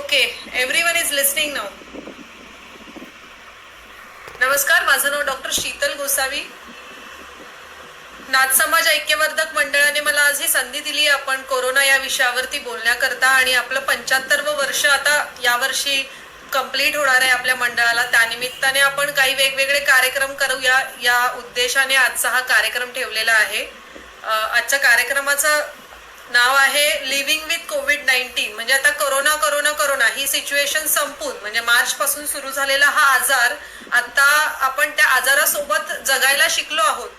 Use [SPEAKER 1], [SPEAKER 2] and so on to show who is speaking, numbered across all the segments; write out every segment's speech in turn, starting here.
[SPEAKER 1] Okay, everyone is listening now. नमस्कार, माझं नाव doctor Sheetal Gosavi. नाथ समाज ऐक्यवर्धक मंडळाने मला आज ही संधी दिली आपण कोरोना या विषयावरती बोलण्याकरता. आणि आपलं 75वं वर्ष आता यावर्षी कंप्लीट होणार आहे आपल्या मंडळाला. त्यानिमित्ताने आपण काही वेगवेगळे कार्यक्रम करूया या उद्देशाने आजचा हा कार्यक्रम ठेवलेला आहे. आजच्या कार्यक्रमाचं नाव आहे लिव्हिंग विथ कोविड-19. म्हणजे आता कोरोना कोरोना कोरोना ही सिच्युएशन संपून, म्हणजे मार्च पासून सुरू झालेला हा आजार, आता आपण त्या आजारासोबत जगायला शिकलो आहोत.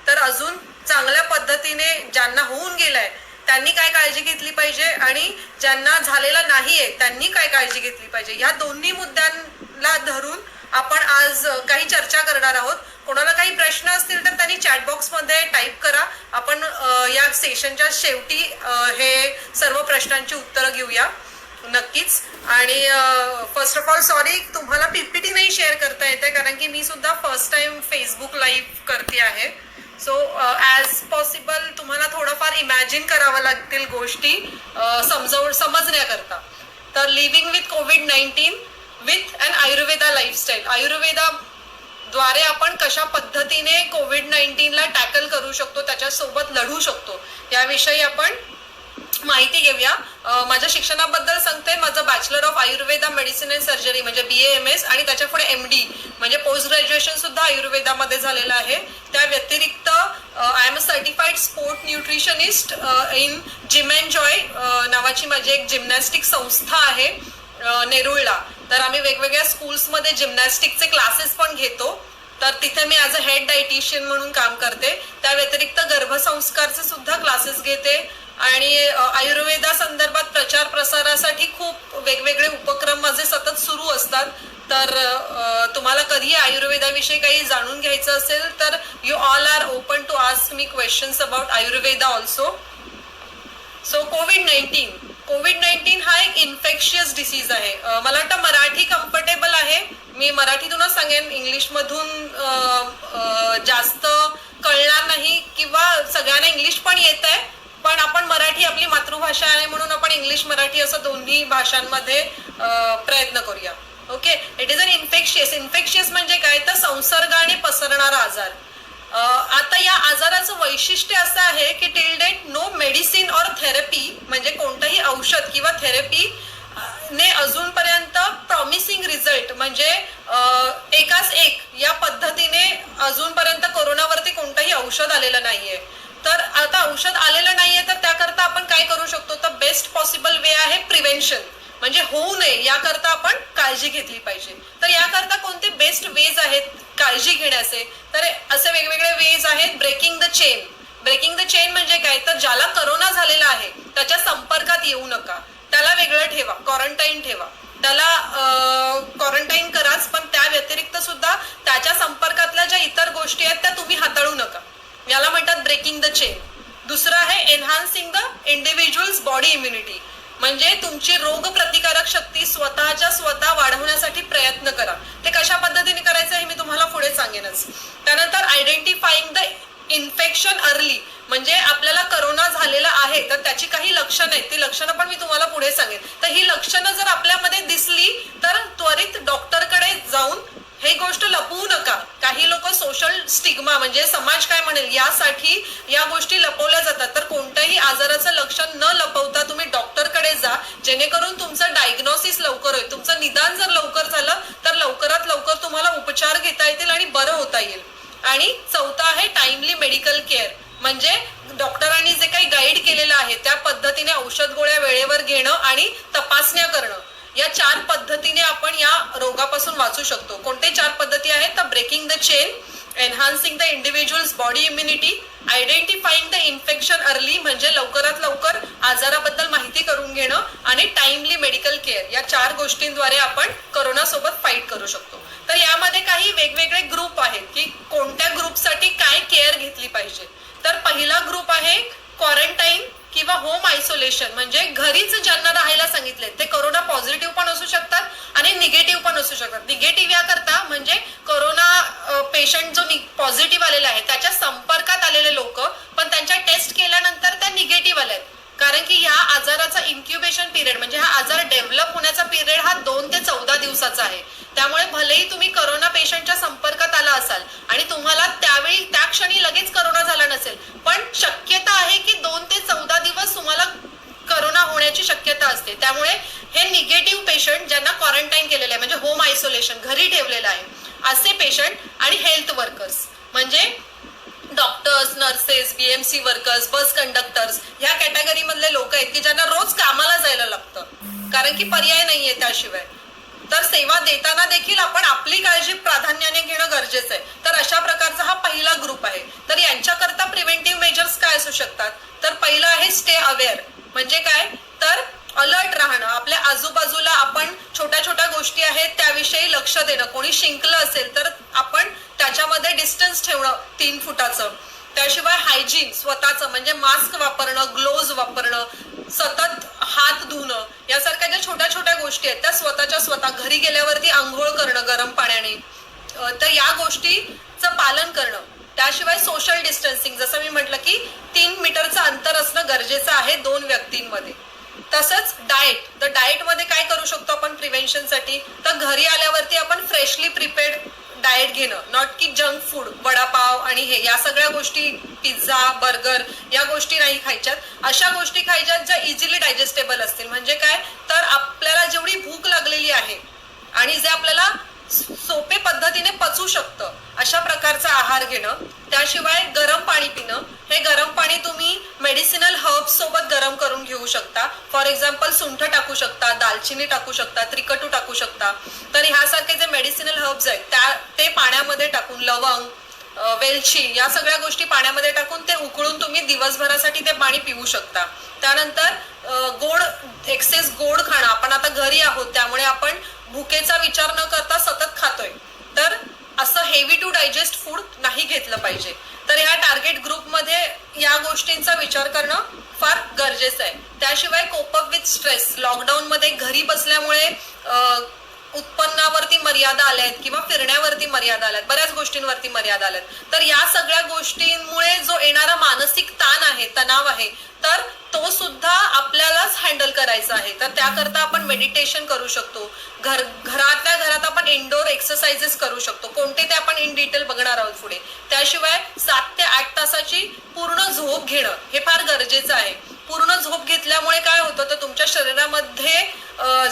[SPEAKER 1] तर अजून चांगल्या पद्धतीने ज्यांना होऊन गेलाय त्यांनी काय काळजी घेतली पाहिजे आणि ज्यांना झालेला नाहीये त्यांनी काय काळजी घेतली पाहिजे, ह्या दोन्ही मुद्द्यांना धरून आपण आज काही चर्चा करणार आहोत. कोणाला काही प्रश्न असतील तर त्यांनी चॅट बॉक्स मध्ये टाईप करा. आपण या सेशनच्या शेवटी हे सर्व प्रश्नांची उत्तरं घेऊया नक्कीच. आणि फर्स्ट ऑफ ऑल सॉरी, तुम्हाला पीपीटी नाही शेअर करता येते कारण की मी सुद्धा फर्स्ट टाइम फेसबुक लाईव्ह करते आहे. सो ॲज पॉसिबल तुम्हाला थोडंफार इमॅजिन करावं लागतील गोष्टी समजण्याकरता. तर लिव्हिंग विथ कोविड-19 विथ अन आयुर्वेदा लाईफस्टाईल, आयुर्वेदाद्वारे आपण कशा पद्धतीने कोविड-19ला टॅकल करू शकतो, त्याच्यासोबत लढू शकतो, याविषयी आपण माहिती घेऊया. माझ्या शिक्षणाबद्दल सांगते. माझं bachelor of Ayurveda medicine and surgery म्हणजे BAMS आणि त्याच्या पुढे MD म्हणजे पोस्ट ग्रॅज्युएशन सुद्धा आयुर्वेदामध्ये झालेलं आहे. त्या व्यतिरिक्त I am a certified sport nutritionist in gym and Joy नावाची माझी एक जिम्नॅस्टिक संस्था आहे नेरुळला. तर आम्ही वेगवेगळ्या स्कूल्समध्ये जिम्नॅस्टिकचे क्लासेस पण घेतो. तर तिथे मी ॲज अ हेड डायटिशियन म्हणून काम करते. त्या व्यतिरिक्त गर्भसंस्कारचे सुद्धा क्लासेस घेते आणि आयुर्वेदा संदर्भात प्रचार प्रसारासाठी खूप वेगवेगळे उपक्रम माझे सतत सुरू असतात. तर तुम्हाला कधी आयुर्वेदाविषयी काही जाणून घ्यायचं असेल तर you all are open to ask me questions about Ayurveda also. So कोविड-19 हा एक इन्फेक्शियस डिसीज आहे. मला वाटतं मराठी कम्फर्टेबल आहे. मी मराठीतूनच सांगेन, इंग्लिशमधून जास्त कळणार नाही किंवा सगळ्यांना इंग्लिश पण येत आहे, पण आपण मराठी आपली मातृभाषा आहे म्हणून आपण इंग्लिश मराठी असं दोन्ही भाषांमध्ये प्रयत्न करूया. Okay. It is an infectious म्हणजे काय तर संसर्गाने पसरणारा आजार. आता या आजाराचं वैशिष्ट्य असं आहे की टिल डेट नो मेडिसिन और थेरपी म्हणजे कोणतंही औषध किंवा थेरपी ने अजूनपर्यंत प्रॉमिसिंग रिझल्ट म्हणजे एकाच एक या पद्धतीने अजूनपर्यंत कोरोनावरती कोणतंही औषध आलेलं नाहीये. तर आता औषध आलेलं नाहीये तर त्याकरता आपण काय करू शकतो, तर बेस्ट पॉसिबल वे आहे प्रिव्हेन्शन, म्हणजे होऊ नये याकरता आपण काळजी घेतली पाहिजे. तर याकरता कोणते बेस्ट वेज आहेत काळजी घेण्याचे, तर असे वेगवेगळे वेज आहेत. ब्रेकिंग द चेन म्हणजे काय, तर ज्याला करोना झालेला आहे त्याच्या संपर्कात येऊ नका, त्याला वेगळं ठेवा, क्वारंटाईन ठेवा, त्याला क्वारंटाईन कराच, पण त्या व्यतिरिक्त सुद्धा त्याच्या संपर्कातल्या ज्या इतर गोष्टी आहेत त्या तुम्ही हाताळू नका. याला म्हणतात ब्रेकिंग द चेन. दुसरं आहे enhancing the individual's body immunity, म्हणजे तुमची रोग प्रतिकारक शक्ती स्वतः वाढवण्यासाठी प्रयत्न करा. ते कशा पद्धतीने करायचं हे मी तुम्हाला पुढे सांगेनच. त्यानंतर आयडेंटिफाईंग द इन्फेक्शन अर्ली, म्हणजे आपल्याला करोना झालेला आहे तर त्याची काही लक्षणं आहेत, ती लक्षणं पण मी तुम्हाला पुढे सांगेन. तर ही लक्षणं जर आपल्यामध्ये दिसली तर त्वरित डॉक्टरकडे जाऊन हे गोष्ट लपवू नका. काही लोक सोशल स्टिग्मा म्हणजे समाज काय म्हणेल यासाठी या गोष्टी लपवल्या जातात. तर कोणत्याही आजाराचं लक्षण न लपवता तुम्ही डॉक्टरकडे जा, जेणेकरून तुमचं डायग्नोसिस लवकर होईल. तुमचं निदान जर लवकर झालं तर लवकरात लवकर तुम्हाला उपचार घेता येतील आणि बरं होता येईल. आणि चौथं आहे टाइमली मेडिकल केअर, म्हणजे डॉक्टरांनी जे काही गाईड केलेलं आहे त्या पद्धतीने औषध गोळ्या वेळेवर घेणं आणि तपासण्या करणं. या 4 पद्धतीने आपण या रोगापासून वाचू शकतो. कोणते 4 पद्धती आहेत, तर breaking the chain, enhancing the individual's body immunity, identifying the infection early म्हणजे लवकरात लवकर आजाराबद्दल माहिती करून घेणं, आणि टाइमली मेडिकल केअर. या 4 गोष्टींद्वारे आपण कोरोना सोबत फाईट करू शकतो. तर यामध्ये काही वेगवेगळे ग्रुप आहेत की कोणत्या ग्रुपसाठी काय केअर घेतली पाहिजे. तर पहिला ग्रुप आहे क्वारंटाईन किंवा होम आयसोलेशन, म्हणजे घरीच ज्यांना राहायला सांगितले ते कोरोना पॉझिटिव्ह पण असू शकतात आणि निगेटिव्ह पण असू शकतात. निगेटिव्ह याकरता म्हणजे कोरोना पेशंट जो पॉझिटिव्ह आलेला आहे त्याच्या संपर्कात आलेले लोक पण त्यांच्या टेस्ट केल्यानंतर त्या निगेटिव्ह आल्या आहेत, कारण कारण की ह्या आजाराचा इन्क्युबेशन पिरियड म्हणजे हा आजार डेव्हलप होण्याचा पिरियड हा 2 ते 14 दिवसाचा आहे. त्यामुळे भलेही तुम्ही करोना पेशंटच्या संपर्कात आला असाल आणि तुम्हाला त्यावेळी त्या क्षणी लगेच करोना झाला नसेल, पण शक्यता आहे की 2 ते 14 दिवस तुम्हाला करोना होण्याची शक्यता असते. त्यामुळे हे निगेटिव्ह पेशंट ज्यांना क्वारंटाईन केलेलं आहे म्हणजे होम आयसोलेशन घरी ठेवलेलं आहे असे पेशंट आणि हेल्थ वर्कर्स म्हणजे डॉक्टर्स, नर्सेस, बीएमसी वर्कर्स, बस कंडक्टर्स ह्या कॅटेगरी मधले लोक आहेत की ज्यांना रोज कामाला जायला लागतं कारण की पर्याय नाहीये त्याशिवाय. तर सेवा देताना देखील आपण आपली काळजी प्राधान्याने घेणं गरजेचं आहे. तर अशा प्रकारचा हा पहिला ग्रुप आहे. तर यांच्याकरता प्रिव्हेंटिव्ह मेजर्स काय असू शकतात? तर पहिलं आहे स्टे अवेअर. म्हणजे काय? तर अलर्ट राहणं, आपल्या आजूबाजूला आपण छोट्या छोट्या गोष्टी आहेत त्याविषयी लक्ष देणं. कोणी शिंकलं असेल तर आपण त्याच्यामध्ये डिस्टन्स ठेवणं 3 फुटाचं. त्याशिवाय हायजीन स्वतःचं म्हणजे मास्क वापरणं, ग्लोव्ज वापरणं, सतत हात धुणं यासारख्या ज्या छोट्या छोट्या गोष्टी आहेत त्या स्वतः घरी गेल्यावरती आंघोळ करणं गरम पाण्याने, तर या गोष्टीचं पालन करणं. त्याशिवाय सोशल डिस्टन्सिंग जसं मी म्हटलं की 3 मीटरचं अंतर असणं गरजेचं आहे 2 व्यक्तींमध्ये. तसंच डाएट मध्ये काय करू शकतो आपण प्रिव्हेन्शनसाठी? तर घरी आल्यावरती आपण फ्रेशली प्रिपेअर्ड डाएट घेणं, नॉट की जंक फूड, वडापाव आणि हे या सगळ्या गोष्टी, पिझ्झा, बर्गर या गोष्टी नाही खायच्यात. अशा गोष्टी खायच्यात ज्या इझिली डायजेस्टेबल असतील. म्हणजे काय? तर आपल्याला जेवढी भूक लागलेली आहे आणि जे आपल्याला सोपे पद्धतीने पचू शकतं अशा प्रकारचा आहार घेणं. त्याशिवाय गरम पाणी पिणं. हे गरम पाणी तुम्ही मेडिसिनल हर्ब्स सोबत गरम करून घेऊ शकता. फॉर एक्झाम्पल सुंठ टाकू शकता, दालचिनी टाकू शकता, त्रिकटू टाकू शकता. तर ह्यासारखे जे मेडिसिनल हर्ब्स आहेत ते पाण्यामध्ये टाकून, लवंग, वेलची या सगळ्या गोष्टी पाण्यामध्ये टाकून ते उकळून तुम्ही दिवसभरासाठी ते पाणी पिऊ शकता. त्यानंतर एक्सेस गोड खाणं. आपण आता घरी आहोत त्यामुळे आपण भुकेचा विचार न करता सतत खातोय, तर असं हेवी टू डायजेस्ट फूड नाही घेतलं पाहिजे. तर ह्या टार्गेट ग्रुपमध्ये या गोष्टींचा विचार करणं फार गरजेचं आहे. त्याशिवाय cope up with stress. Lockdown मध्ये घरी बसल्यामुळे उत्पन्नावरती मर्यादा आल्या आहेत किंवा फिरण्यावरती मर्यादा आल्यात, बऱ्याच गोष्टींवरती मर्यादा आल्यात. तर या सगळ्या गोष्टींमुळे जो येणारा मानसिक ताण आहे, तणाव आहे, तर तो सुद्धा आपल्यालाच हँडल करायचा आहे. तर त्याकरता आपण मेडिटेशन करू शकतो. घरातल्या घरात आपण इंडोर एक्सरसाइजेस करू शकतो. कोणते ते आपण इन डिटेल बघणार आहोत पुढे. त्याशिवाय 7 ते 8 तासाची पूर्ण झोप घेणं हे फार गरजेचं आहे. पूर्ण झोप घेतल्यामुळे काय होतं तर तुमच्या शरीरामध्ये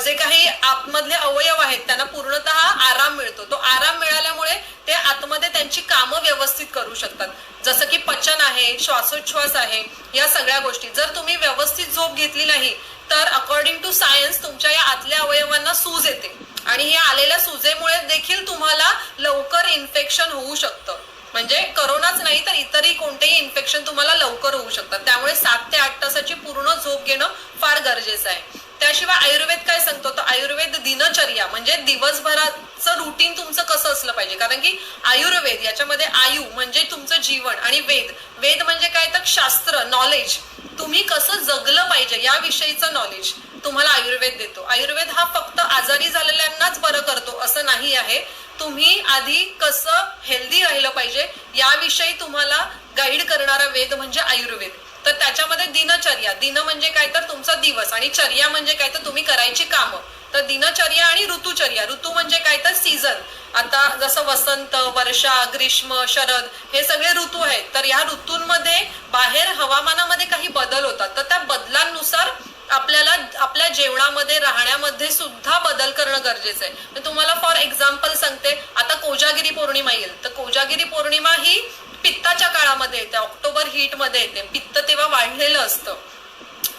[SPEAKER 1] जे काही आतमधले अवयव आहेत त्यांना पूर्णतः आराम मिळतो. तो आराम मिळाल्यामुळे ते आतमध्ये त्यांची कामं व्यवस्थित करू शकतात. जसं की पचन आहे, श्वासोच्छ्वास आहे, या सगळ्या गोष्टी. जर तुम्ही व्यवस्थित झोप घेतली नाही तर अकॉर्डिंग टू सायन्स तुमच्या या आतल्या अवयवांना सूज येते आणि या आलेल्या सुजेमुळे देखील तुम्हाला लवकर इन्फेक्शन होऊ शकतं. म्हणजे करोनाच नाही तर इतरही कोणतेही इन्फेक्शन तुम्हाला लवकर होऊ शकतात. त्यामुळे 7 ते 8 तासाची पूर्ण झोप घेणं फार गरजेचं आहे. त्याशिवाय आयुर्वेद काय सांगतो तर आयुर्वेद दिनचर्या म्हणजे दिवसभराचं रुटीन तुमचं कसं असलं पाहिजे. कारण की आयुर्वेद याच्यामध्ये आयु म्हणजे तुमचं जीवन आणि वेद म्हणजे काय तर शास्त्र, नॉलेज, तुम्ही कसं जगलं पाहिजे याविषयीचं नॉलेज तुम्हाला आयुर्वेद देतो. आयुर्वेद हा फक्त आजारी झालेल्यांनाच बरं करतो असं नाही आहे. तुम्ही आधी कसं हेल्दी राहिलं पाहिजे याविषयी तुम्हाला गाईड करणारा वेद म्हणजे आयुर्वेद. तर त्याच्यामध्ये दिनचर्या, दिन म्हणजे काय तर तुमचा दिवस आणि चर्या म्हणजे काय तर तुम्ही करायची कामं. तर दिनचर्या आणि ऋतुचर्या. ऋतू म्हणजे काय तर सीझन. आता जसं वसंत, वर्षा, ग्रीष्म, शरद हे सगळे ऋतू आहेत. तर या ऋतूंमध्ये बाहेर हवामानामध्ये काही बदल होतात. तर त्या बदलांनुसार आपल्याला आपल्या जेवणामध्ये, राहण्यामध्ये सुद्धा बदल करणं गरजेचं आहे. मी तुम्हाला फॉर एक्झाम्पल सांगते. आता कोजागिरी पौर्णिमा येईल तर कोजागिरी पौर्णिमा ही पित्ताच्या काळामध्ये येते, ऑक्टोबर हीट मध्ये येते. पित्त तेव्हा वाढलेलं असतं.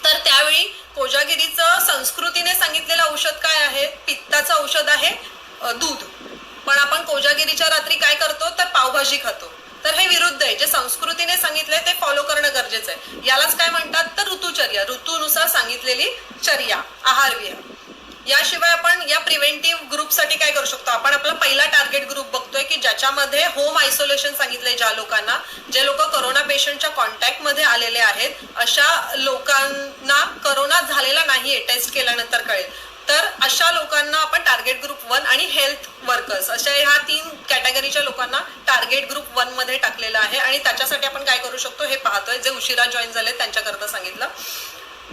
[SPEAKER 1] तर त्यावेळी कोजागिरीचं संस्कृतीने सांगितलेलं औषध काय आहे? पित्ताचं औषध आहे दूध. पण आपण कोजागिरीच्या रात्री काय करतो तर पावभाजी खातो. तर हे विरुद्ध आहे. जे संस्कृतीने सांगितलंय ते फॉलो करणं गरजेचं आहे. यालाच काय म्हणतात तर ऋतुचर्या, ऋतूनुसार सांगितलेली चर्या, आहारविहार. याशिवाय आपण या प्रिव्हेंटिव्ह ग्रुपसाठी काय करू शकतो? आपण आपला पहिला टार्गेट ग्रुप बघतोय की ज्याच्यामध्ये होम आयसोलेशन सांगितलंय. ज्या लोकांना, जे लोक करोना पेशंटच्या कॉन्टॅक्ट मध्ये आलेले आहेत, अशा लोकांना करोना झालेला नाहीये टेस्ट केल्यानंतर कळेल. तर अशा लोकांना आपण टार्गेट ग्रुप 1 आणि हेल्थ वर्कर्स अशा ह्या 3 कॅटेगरीच्या लोकांना टार्गेट ग्रुप 1 मध्ये टाकलेलं आहे. आणि त्याच्यासाठी आपण काय करू शकतो हे पाहतोय. जे उशिरा जॉईन झाले त्यांच्याकरता सांगितलं.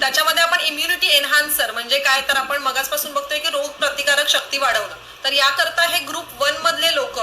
[SPEAKER 1] त्याच्यामध्ये आपण इम्युनिटी एनहान्सर म्हणजे काय तर आपण मगाचपासून बघतोय की रोग प्रतिकारक शक्ती वाढवणं. तर याकरता हे ग्रुप 1 मधले लोक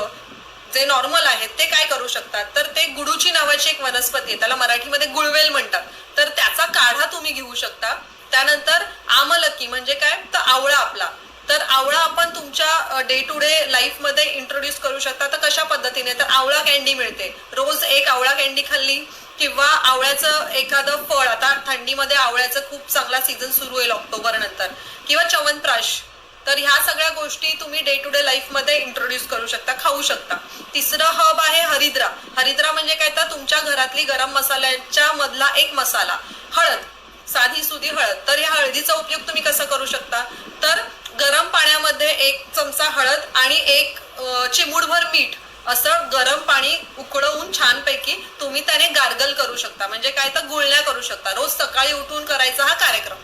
[SPEAKER 1] जे नॉर्मल आहेत ते काय करू शकतात, तर ते गुडूची नावाची एक वनस्पती आहे, त्याला मराठीमध्ये गुळवेल म्हणतात, तर त्याचा काढा तुम्ही घेऊ शकता. त्यानंतर आमलकी म्हणजे काय, तर आवळा आपला, तर आवळा आपण तुमच्या डे टू डे लाईफ मध्ये इंट्रोड्यूस करू शकता. तर कशा पद्धतीने, तर आवळा कॅन्डी मिळते, रोज एक आवळा कॅन्डी खाल्ली, किंवा आवळ्याचं एखादं फळ, आता थंडीमध्ये आवळ्याचं खूप चांगला सीझन सुरू होईल ऑक्टोबर नंतर, किंवा च्यवनप्राश, तर ह्या सगळ्या गोष्टी तुम्ही डे टू डे लाईफ मध्ये इंट्रोड्यूस करू शकता, खाऊ शकता. तिसरं हब आहे हरिद्रा. हरिद्रा म्हणजे काय, तर तुमच्या घरातली गरम मसाल्याच्या मधला एक मसाला, हळद, साधी सुधी हळद. तर या हळदीचा उपयोग तुम्ही कसा करू शकता, तर गरम पाण्यामध्ये 1 चमचा हळद आणि 1 चिमूटभर मीठ असं गरम पाणी उकळवून छानपैकी तुम्ही त्याने गार्गल करू शकता, म्हणजे काय, तर गुळण्या करू शकता. रोज सकाळी उठून करायचा हा कार्यक्रम.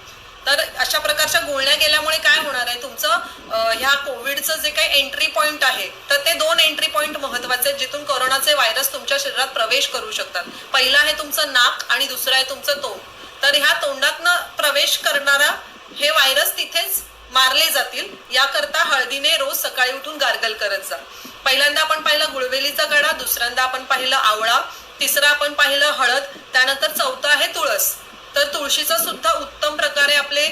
[SPEAKER 1] तर अशा प्रकारच्या गुळण्या केल्यामुळे काय होणार आहे, तुमचं ह्या कोविडचं जे काही एंट्री पॉईंट आहे, तर ते 2 एंट्री पॉईंट महत्वाचे आहेत जिथून कोरोनाचे व्हायरस तुमच्या शरीरात प्रवेश करू शकतात. पहिला आहे तुमचं नाक आणि दुसरं आहे तुमचं तोंड. तर ह्या तोंडातनं प्रवेश करणारा हे व्हायरस तिथेच मारले जातील, याकरता हळदीने रोज सकाळी उठून गार्गल करत जा. पहिल्यांदा आपण पाहिलं गुळवेलीचा काढा, दुसऱ्यांदा आपण पाहिलं आवळा, तिसरं आपण पाहिलं हळद, त्यानंतर चौथं आहे तुळस. तर तुळशीचा सुद्धा उत्तम प्रकारे आपले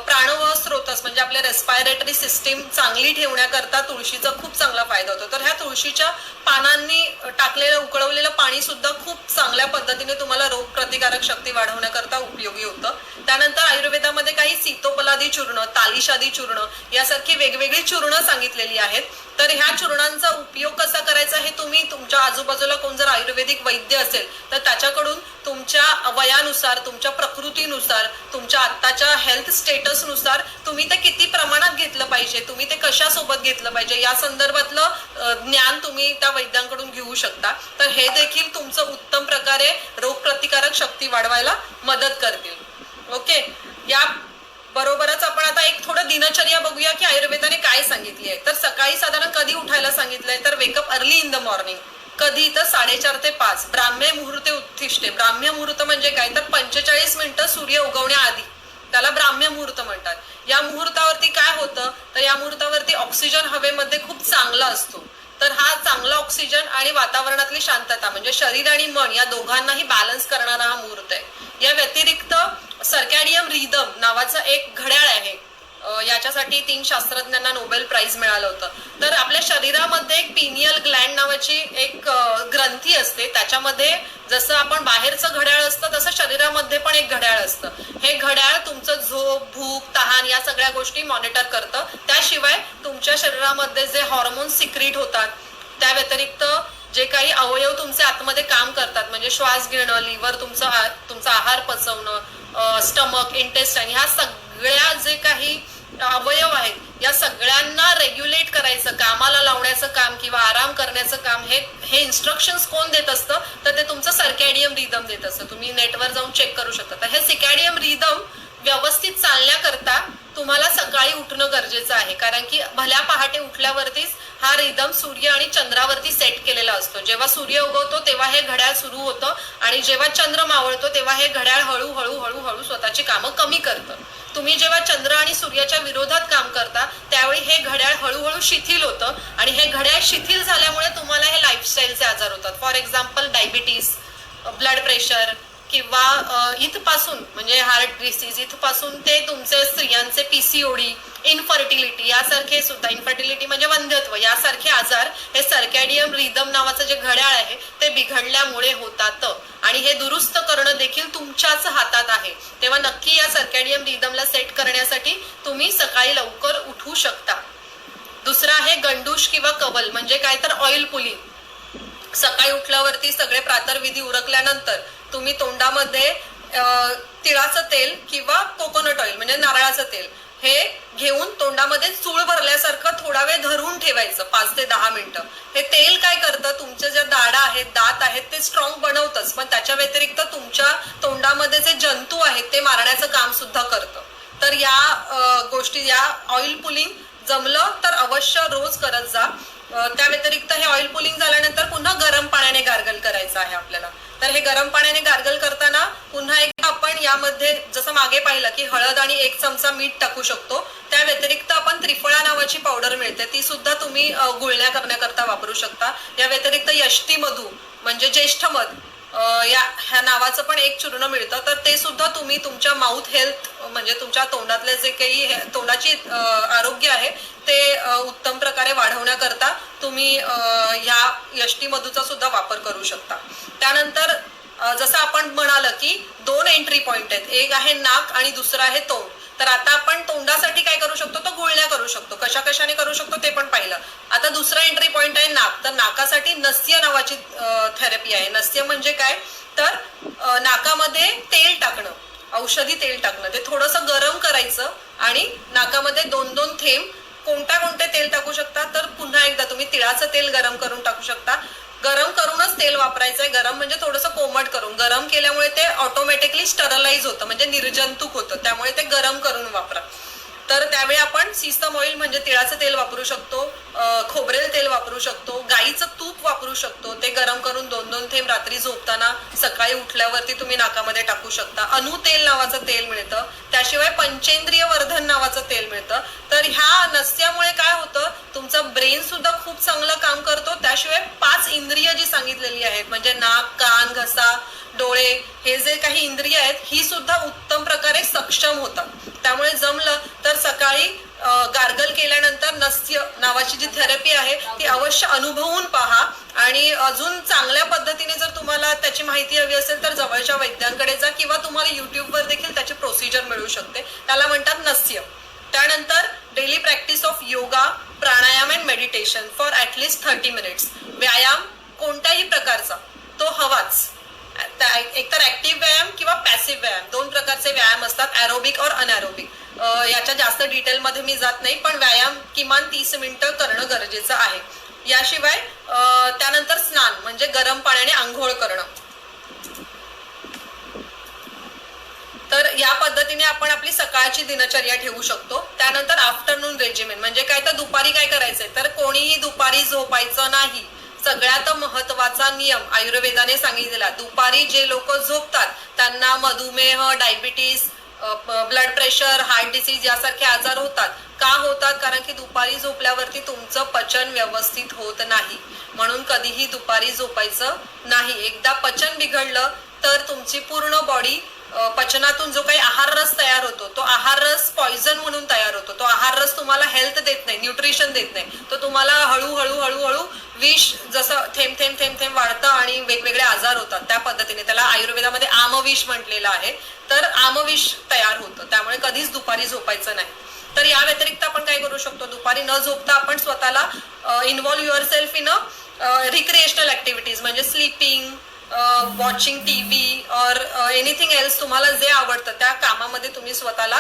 [SPEAKER 1] प्राणवायू स्रोतस म्हणजे आपल्या रेस्पायरेटरी सिस्टीम चांगली ठेवण्याकरता तुळशीचा खूप चांगला फायदा होतो. तर ह्या तुळशीच्या पानांनी टाकलेलं उकळवलेलं पाणी सुद्धा खूप चांगल्या पद्धतीने तुम्हाला रोग प्रतिकारक शक्ती वाढवण्याकरता उपयोगी होतं. त्यानंतर आयुर्वेदामध्ये काही सीतोपलादी चूर्ण, तालीशादी चूर्ण यासारखी वेगवेगळी चूर्ण सांगितलेली आहेत. तर ह्या चूर्णांचा उपयोग कसा करायचा हे तुम्ही तुमच्या आजूबाजूला कोण जर आयुर्वेदिक वैद्य असेल तर त्याच्याकडून तुमच्या वयानुसार, तुमच्या प्रकृतीनुसार, तुमच्या आत्ताच्या हेल्थ स्टेटसनुसार तुम्ही ते किती प्रमाणात घेतलं पाहिजे, तुम्ही ते कशासोबत घेतलं पाहिजे या संदर्भातलं ज्ञान तुम्ही त्या वैद्यांकडून घेऊ शकता. तर हे देखील तुमचं उत्तम प्रकारे रोग प्रतिकारक शक्ती वाढवायला मदत करतील. ओके, या बरोबरच आपण आता एक थोडं दिनचर्या बघूया की आयुर्वेदाने काय सांगितली आहे. तर सकाळी साधारण कधी उठायला सांगितलंय, तर wake up early in the morning. कधी, तर 4:30 ते 5. ब्राह्म्य मुहूर्ते उत्तिष्ठे. ब्राह्म्य मुहूर्त म्हणजे काय, तर 45 मिनिटं सूर्य उगवण्याआधी, त्याला ब्राह्म्य मुहूर्त म्हणतात. या मुहूर्तावरती काय होतं, तर या मुहूर्तावरती ऑक्सिजन हवेमध्ये खूप चांगला असतो. तर हा चांगला ऑक्सिजन आणि वातावरणातली शांतता म्हणजे शरीर आणि मन या दोघांनाही बॅलन्स करणारा हा मुहूर्त आहे. या व्यतिरिक्त सर्कॅडियम रिदम नावाचं एक घड्याळ आहे, याच्यासाठी 3 शास्त्रज्ञांना नोबेल प्राइज मिळालं होतं. तर आपल्या शरीरामध्ये एक पिनियल ग्लँड नावाची एक ग्रंथी असते, त्याच्यामध्ये जसं आपण बाहेरचं घड्याळ असतं तसं शरीरामध्ये पण एक घड्याळ असतं. हे घड्याळ तुमचं झोप, भूक, तहान या सगळ्या गोष्टी मॉनिटर करतं. त्याशिवाय तुमच्या शरीरामध्ये जे हॉर्मोन सिक्रीट होतात, त्या व्यतिरिक्त जे काही अवयव तुमचे आतमध्ये काम करतात म्हणजे श्वास घेणं, लिव्हर, तुमचा आहार पचवणं, स्टमक, इंटेस्टाईन, ह्या सगळ्या जे काही अवयव आहेत या सगळ्यांना रेग्युलेट करायचं, कामाला लावण्याचं काम किंवा आराम करण्याचं काम हे इन्स्ट्रक्शन्स कोण देत असतं, तर ते तुमचं सर्कॅडियम रिदम देत असतं. तुम्ही नेटवर जाऊन चेक करू शकता. तर हे सर्कॅडियम रिदम व्यवस्थित चालण्याकरता तुम्हाला सकाळी उठणं गरजेचं आहे, कारण की भल्या पहाटे उठल्यावरतीच हा रिदम सूर्य आणि चंद्रावरती सेट केलेला असतो. जेव्हा सूर्य उगवतो तेव्हा हे घड्याळ सुरू होतं आणि जेव्हा चंद्र मावळतो तेव्हा हे घड्याळ हळूहळू हळूहळू स्वतःची कामं कमी करतं. तुम्ही जेव्हा चंद्र आणि सूर्याच्या विरोधात काम करता त्यावेळी हे घड्याळ हळूहळू शिथिल होतं आणि हे घड्याळ शिथिल झाल्यामुळे तुम्हाला हे लाईफस्टाईलचे आजार होतात. For example diabetes, blood pressure किंवा इथपासून म्हणजे हार्ट डिसीज इथपासून ते तुमचे स्त्रियांचे पीसीओडी, इनफर्टिलिटी यासारखे सुद्धा, इनफर्टिलिटी म्हणजे वंध्यत्व यासारखे आजार हे सर्कॅडियम रिदम नावाचं जे घड्याळ आहे ते बिघडल्यामुळे होतात आणि हे दुरुस्त करणं देखील तुमच्याच हातात आहे. तेव्हा नक्की या सर्कॅडियम रिदमला सेट करण्यासाठी तुम्ही सकाळी लवकर उठू शकता. दुसरं आहे गंडूश किंवा कवल म्हणजे काय, तर ऑइल पुलिंग. सकाळी उठल्यावरती सगळे प्रातर्विधी उरकल्यानंतर तुम्ही तोंडामध्ये तिळाचं तेल किंवा कोकोनट ऑइल म्हणजे नारळाचं तेल हे घेऊन तोंडामध्ये चूळ भरल्यासारखं थोडा वेळ धरून ठेवायचं 5 ते 10 मिनिटं. हे तेल काय करतं, तुमच्या ज्या दाढा आहेत, दात आहेत ते स्ट्रॉंग बनवतच, पण त्याच्या व्यतिरिक्त तुमच्या तोंडामध्ये जे जंतू आहेत ते मारण्याचं काम सुद्धा करतं. तर या गोष्टी, या ऑइल पुलिंग जमलं तर अवश्य रोज करत जा. त्या व्यतिरिक्त हे ऑइल पुलिंग झाल्यानंतर पुन्हा गरम पाण्याने गार्गल करायचं आहे आपल्याला. तर हे गरम पाण्याने गार्गल करताना पुन्हा एकदा आपण यामध्ये जसं मागे पाहिलं की हळद आणि 1 चमचा मीठ टाकू शकतो. त्या व्यतिरिक्त आपण त्रिफळा नावाची पावडर मिळते, ती सुद्धा तुम्ही गुळण्या करण्याकरता वापरू शकता. या व्यतिरिक्त यष्टी मधू म्हणजे ज्येष्ठ मध ह्या नावाचं पण एक चूर्ण मिळतं, तर ते सुद्धा तुम्ही तुमच्या माउथ हेल्थ म्हणजे तुमच्या तोंडातले जे काही तोंडाची आरोग्य आहे ते उत्तम प्रकारे वाढवण्याकरता तुम्ही ह्या यष्टी मधूचा सुद्धा वापर करू शकता. त्यानंतर जसं आपण म्हणाल की 2 एंट्री पॉइंट आहेत, एक आहे नाक आणि दुसरं आहे तोंड. तर आता आपण तोंडासाठी काय करू शकतो, तर गुळण्या करू शकतो. कशा कशाने करू शकतो ते पण पाहिलं. आता दुसरा एंट्री पॉइंट आहे नाक. तर नाकासाठी नस्य नावाची थेरपी आहे. नस्य म्हणजे काय, तर नाकामध्ये तेल टाकणं, औषधी तेल टाकणं. ते थोडंसं गरम करायचं आणि नाकामध्ये 2-2 थेंब कोणते तेल टाकू शकता, तर पुन्हा एकदा तुम्ही तिळाचं तेल गरम करून टाकू शकता. गरम करूनच तेल वापरायचंय. गरम म्हणजे थोडंसं कोमट करून. गरम केल्यामुळे ते ऑटोमॅटिकली स्टरलाइज होतं म्हणजे निर्जंतुक होतं, त्यामुळे ते गरम करून वापरा. तर त्यावेळी आपण सीसम ऑइल म्हणजे तिळाचं तेल वापरू शकतो, खोबरेल तेल वापरू शकतो, गाईचं तूप वापरू शकतो. ते गरम करून 2-2 थेंब रात्री झोपताना सकाळी उठल्यावरती तुम्ही नाकामध्ये टाकू शकता. अनु तेल नावाचं तेल मिळतं. त्याशिवाय पंचेंद्रिय वर्धन नावाचं तेल मिळतं. तर ह्या नस्यामुळे काय होतं, तुमचं ब्रेन सुद्धा खूप चांगलं काम करतो. त्याशिवाय 5 इंद्रिय जी सांगितलेली आहेत म्हणजे नाक, कान, घसा, डोळे, हे जे काही इंद्रिय आहेत ही सुद्धा उत्तम प्रकारे सक्षम होतात. त्यामुळे जमलं तर सकाळी गार्गल केल्यानंतर नस्य नावाची जी थेरपी आहे ती अवश्य अनुभवून पहा. आणि अजून चांगल्या पद्धतीने जर तुम्हाला त्याची माहिती हवी असेल तर जवळच्या वैद्यांकडे जा किंवा तुम्हाला युट्यूबवर देखील त्याची प्रोसिजर मिळू शकते. त्याला म्हणतात नस्य. त्यानंतर daily practice of yoga, pranayama and meditation for at least 30 minutes. व्यायाम कोणत्याही प्रकारचा तो हवाच. एकतर ऍक्टिव्ह व्यायाम किंवा पॅसिव्ह व्यायाम, 2 प्रकारचे व्यायाम असतात, ॲरोबिक और अनॅरोबिक. याच्या जास्त डिटेलमध्ये मी जात नाही, पण व्यायाम किमान 30 मिनिटं करणं गरजेचं आहे. याशिवाय त्यानंतर स्नान म्हणजे गरम पाण्याने आंघोळ करणं. तर या पद्धतीने आपण आपली सकाळची दिनचर्या ठेवू शकतो. त्यानंतर आफ्टरनून रेजिमेंट म्हणजे काय, तर दुपारी काय करायचंय, तर कोणीही दुपारी झोपायचं नाही. सगळ्यात महत्वाचा नियम आयुर्वेदाने सांगितलेला, दुपारी जे लोक झोपतात त्यांना मधुमेह, diabetes, blood pressure, heart disease यासारखे आजार होतात. का होतात, कारण की दुपारी झोपल्यावरती तुमचं पचन व्यवस्थित होत नाही. म्हणून कधीही दुपारी झोपायचं नाही. एकदा पचन बिघडलं तर तुमची पूर्ण बॉडी पचनातून जो काही आहार रस तयार होतो तो आहार रस पॉइझन म्हणून तयार होतो. तो आहार रस तुम्हाला हेल्थ देत नाही, न्यूट्रिशन देत नाही. तो तुम्हाला हळूहळू विष जसं थेंब थेंब थेंब थेंब वाढतं आणि वेगवेगळे आजार होतात. त्या पद्धतीने त्याला आयुर्वेदामध्ये आमविष म्हटलेलं आहे. तर आमविष तयार होतं. त्यामुळे कधीच दुपारी झोपायचं नाही. तर या व्यतिरिक्त आपण काय करू शकतो, दुपारी न झोपता आपण स्वतःला involve your self in recreational activities म्हणजे स्लीपिंग, वॉचिंग टीव्ही और एनिथिंग एल्स, तुम्हाला जे आवडतं त्या कामामध्ये तुम्ही स्वतःला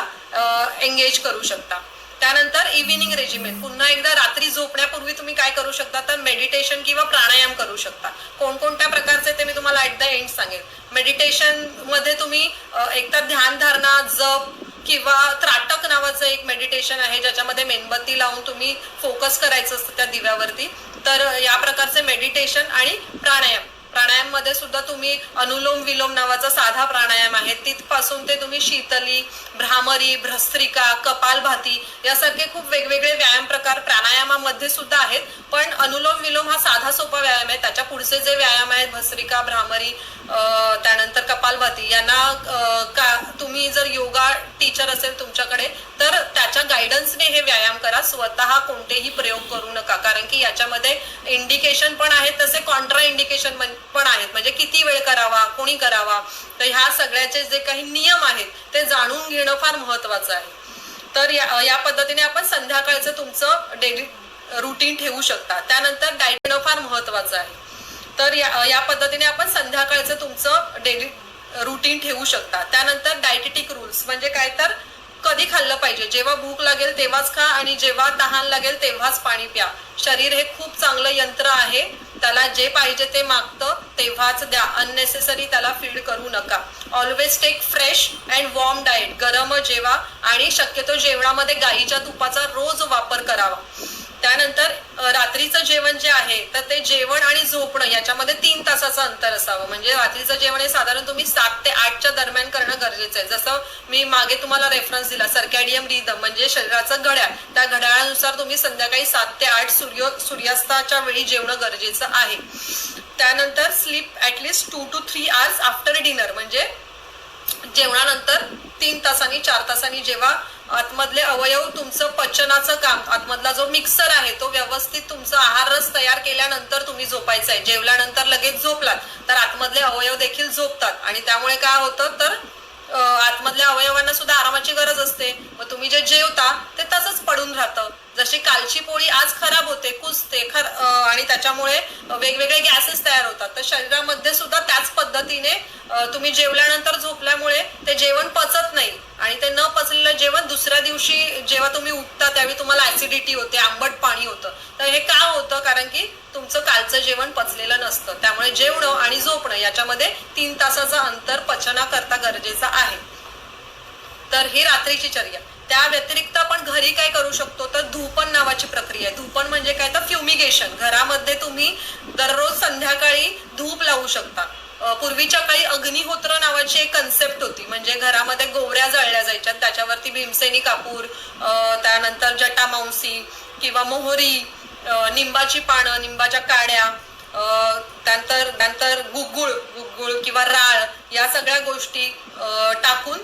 [SPEAKER 1] एंगेज करू शकता. त्यानंतर इव्हिनिंग रेजिमेंट, पुन्हा एकदा रात्री झोपण्यापूर्वी तुम्ही काय करू शकता, तर मेडिटेशन किंवा प्राणायाम करू शकता. कोणकोणत्या प्रकारचे ते मी तुम्हाला ऍट द एंड सांगेन. मेडिटेशन मध्ये तुम्ही एकतर ध्यान धारणा, जप किंवा त्राटक नावाचं एक मेडिटेशन आहे ज्याच्यामध्ये मेणबत्ती लावून तुम्ही फोकस करायचं असतं त्या दिव्यावरती. तर या प्रकारचे मेडिटेशन आणि प्राणायाम मध्ये सुद्धा तुम्ही अनुलोम विलोम नावाचा साधा प्राणायाम आहे, तिथपासून ते तुम्ही शीतली, भ्रामरी, भ्रस्त्रिका, कपालभाती यासारखे खूप वेगवेगळे व्यायाम प्रकार प्राणायामामध्ये सुद्धा आहेत. पण अनुलोम विलोम हा साधा सोपा व्यायाम आहे. त्याच्या पुढचे जे व्यायाम आहेत भस्त्रिका, भ्रामरी, त्यानंतर कपालभाती, यांना तुम्ही जर योगा टीचर असेल तुमच्याकडे तर त्याच्या गायडन्सने हे व्यायाम करा. स्वतः कोणतेही प्रयोग करू नका, कारण की याच्यामध्ये इंडिकेशन पण आहेत तसे कॉन्ट्रा इंडिकेशन पण आहेत. म्हणजे किती वेळ करावा, कोणी करावा, तर ह्या सगळ्याचे जे काही नियम आहेत ते जाणून घेणं फार महत्वाचं आहे. तर या पद्धतीने आपण संध्याकाळचं तुमचं डेली रुटीन ठेवू शकता. त्यानंतर डाएट फार महत्वाचं आहे. तर या पद्धतीने आपण संध्याकाळचं तुमचं डेली रुटीन ठेवू शकता. त्यानंतर डायटेटिक रूल्स म्हणजे काय, तर कधी खाल्लं पाहिजे, जेव्हा भूक लागेल तेव्हाच खा आणि जेव्हा तहान लागेल तेव्हाच पाणी प्या. शरीर हे खूप चांगलं यंत्र आहे, त्याला जे पाहिजे ते मागतं तेव्हाच द्या. अननेसेसरी त्याला फीड करू नका. Always take fresh and warm diet, गरम जेवा आणि शक्यतो जेवणामध्ये गाईच्या तुपाचा रोज वापर करावा. त्यानंतर रात्रीचं जेवण जे आहे तर ते जेवण आणि झोपणं याच्यामध्ये 3 तासाचं अंतर असावं. म्हणजे रात्रीचं जेवण हे साधारण तुम्ही 7 ते 8च्या दरम्यान करणं गरजेचं आहे. जसं मी मागे तुम्हाला रेफरन्स दिला सर्कॅडियम रिदम म्हणजे शरीराचं घड्याळ, त्या घड्याळानुसार तुम्ही संध्याकाळी 7 ते 8 सूर्यास्ताच्या वेळी जेवणं गरजेचं आहे. त्यानंतर sleep at least 2 to 3 hours after dinner म्हणजे जेवणानंतर 3 तासांनी 4 तासांनी जेव्हा आतमधले अवयव तुमचं पचनाचं काम, आतमधला जो मिक्सर आहे तो व्यवस्थित तुमचा आहार रस तयार केल्यानंतर तुम्ही झोपायचं आहे. जेवल्यानंतर लगेच झोपलात तर आतमधले अवयव देखील झोपतात आणि त्यामुळे काय होतं तर आतमधल्या अवयवांना सुद्धा आरामाची गरज असते. मग तुम्ही जे जेवता ते तसंच पडून राहतं. जशी कालची पोळी आज खराब होते, कुजते आणि त्याच्यामुळे वेगवेगळे गॅसेस तयार होतात. तर शरीरामध्ये सुद्धा त्याच पद्धतीने तुम्ही जेवल्यानंतर झोपल्यामुळे ते जेवण पचत नाही आणि ते न पचलेलं जेवण दुसऱ्या दिवशी जेव्हा तुम्ही उठता त्यावेळी तुम्हाला ऍसिडिटी होते, आंबट पाणी होतं. तर हे का होतं? कारण की तुमचं कालचं जेवण पचलेलं नसतं. त्यामुळे जेवणं आणि झोपणं याच्यामध्ये 3 तासाचं अंतर पचनाकरता गरजेचं आहे. तर ही रात्रीची चर्या. त्या व्यतिरिक्त आपण घरी काय करू शकतो तर धूपन नावाची प्रक्रिया आहे. धूपन म्हणजे काय तर फ्युमिगेशन. घरामध्ये तुम्ही दररोज संध्याकाळी धूप लावू शकता. पूर्वीच्या काळी अग्निहोत्र नावाची एक कन्सेप्ट होती. म्हणजे घरामध्ये गोवऱ्या जळल्या जायच्या, त्याच्यावरती भीमसेनी कापूर, त्यानंतर जटामांसी किंवा मोहरी, निंबाची पानं, निंबाच्या काड्या, त्यानंतर गुगुळ किंवा राळ या सगळ्या गोष्टी टाकून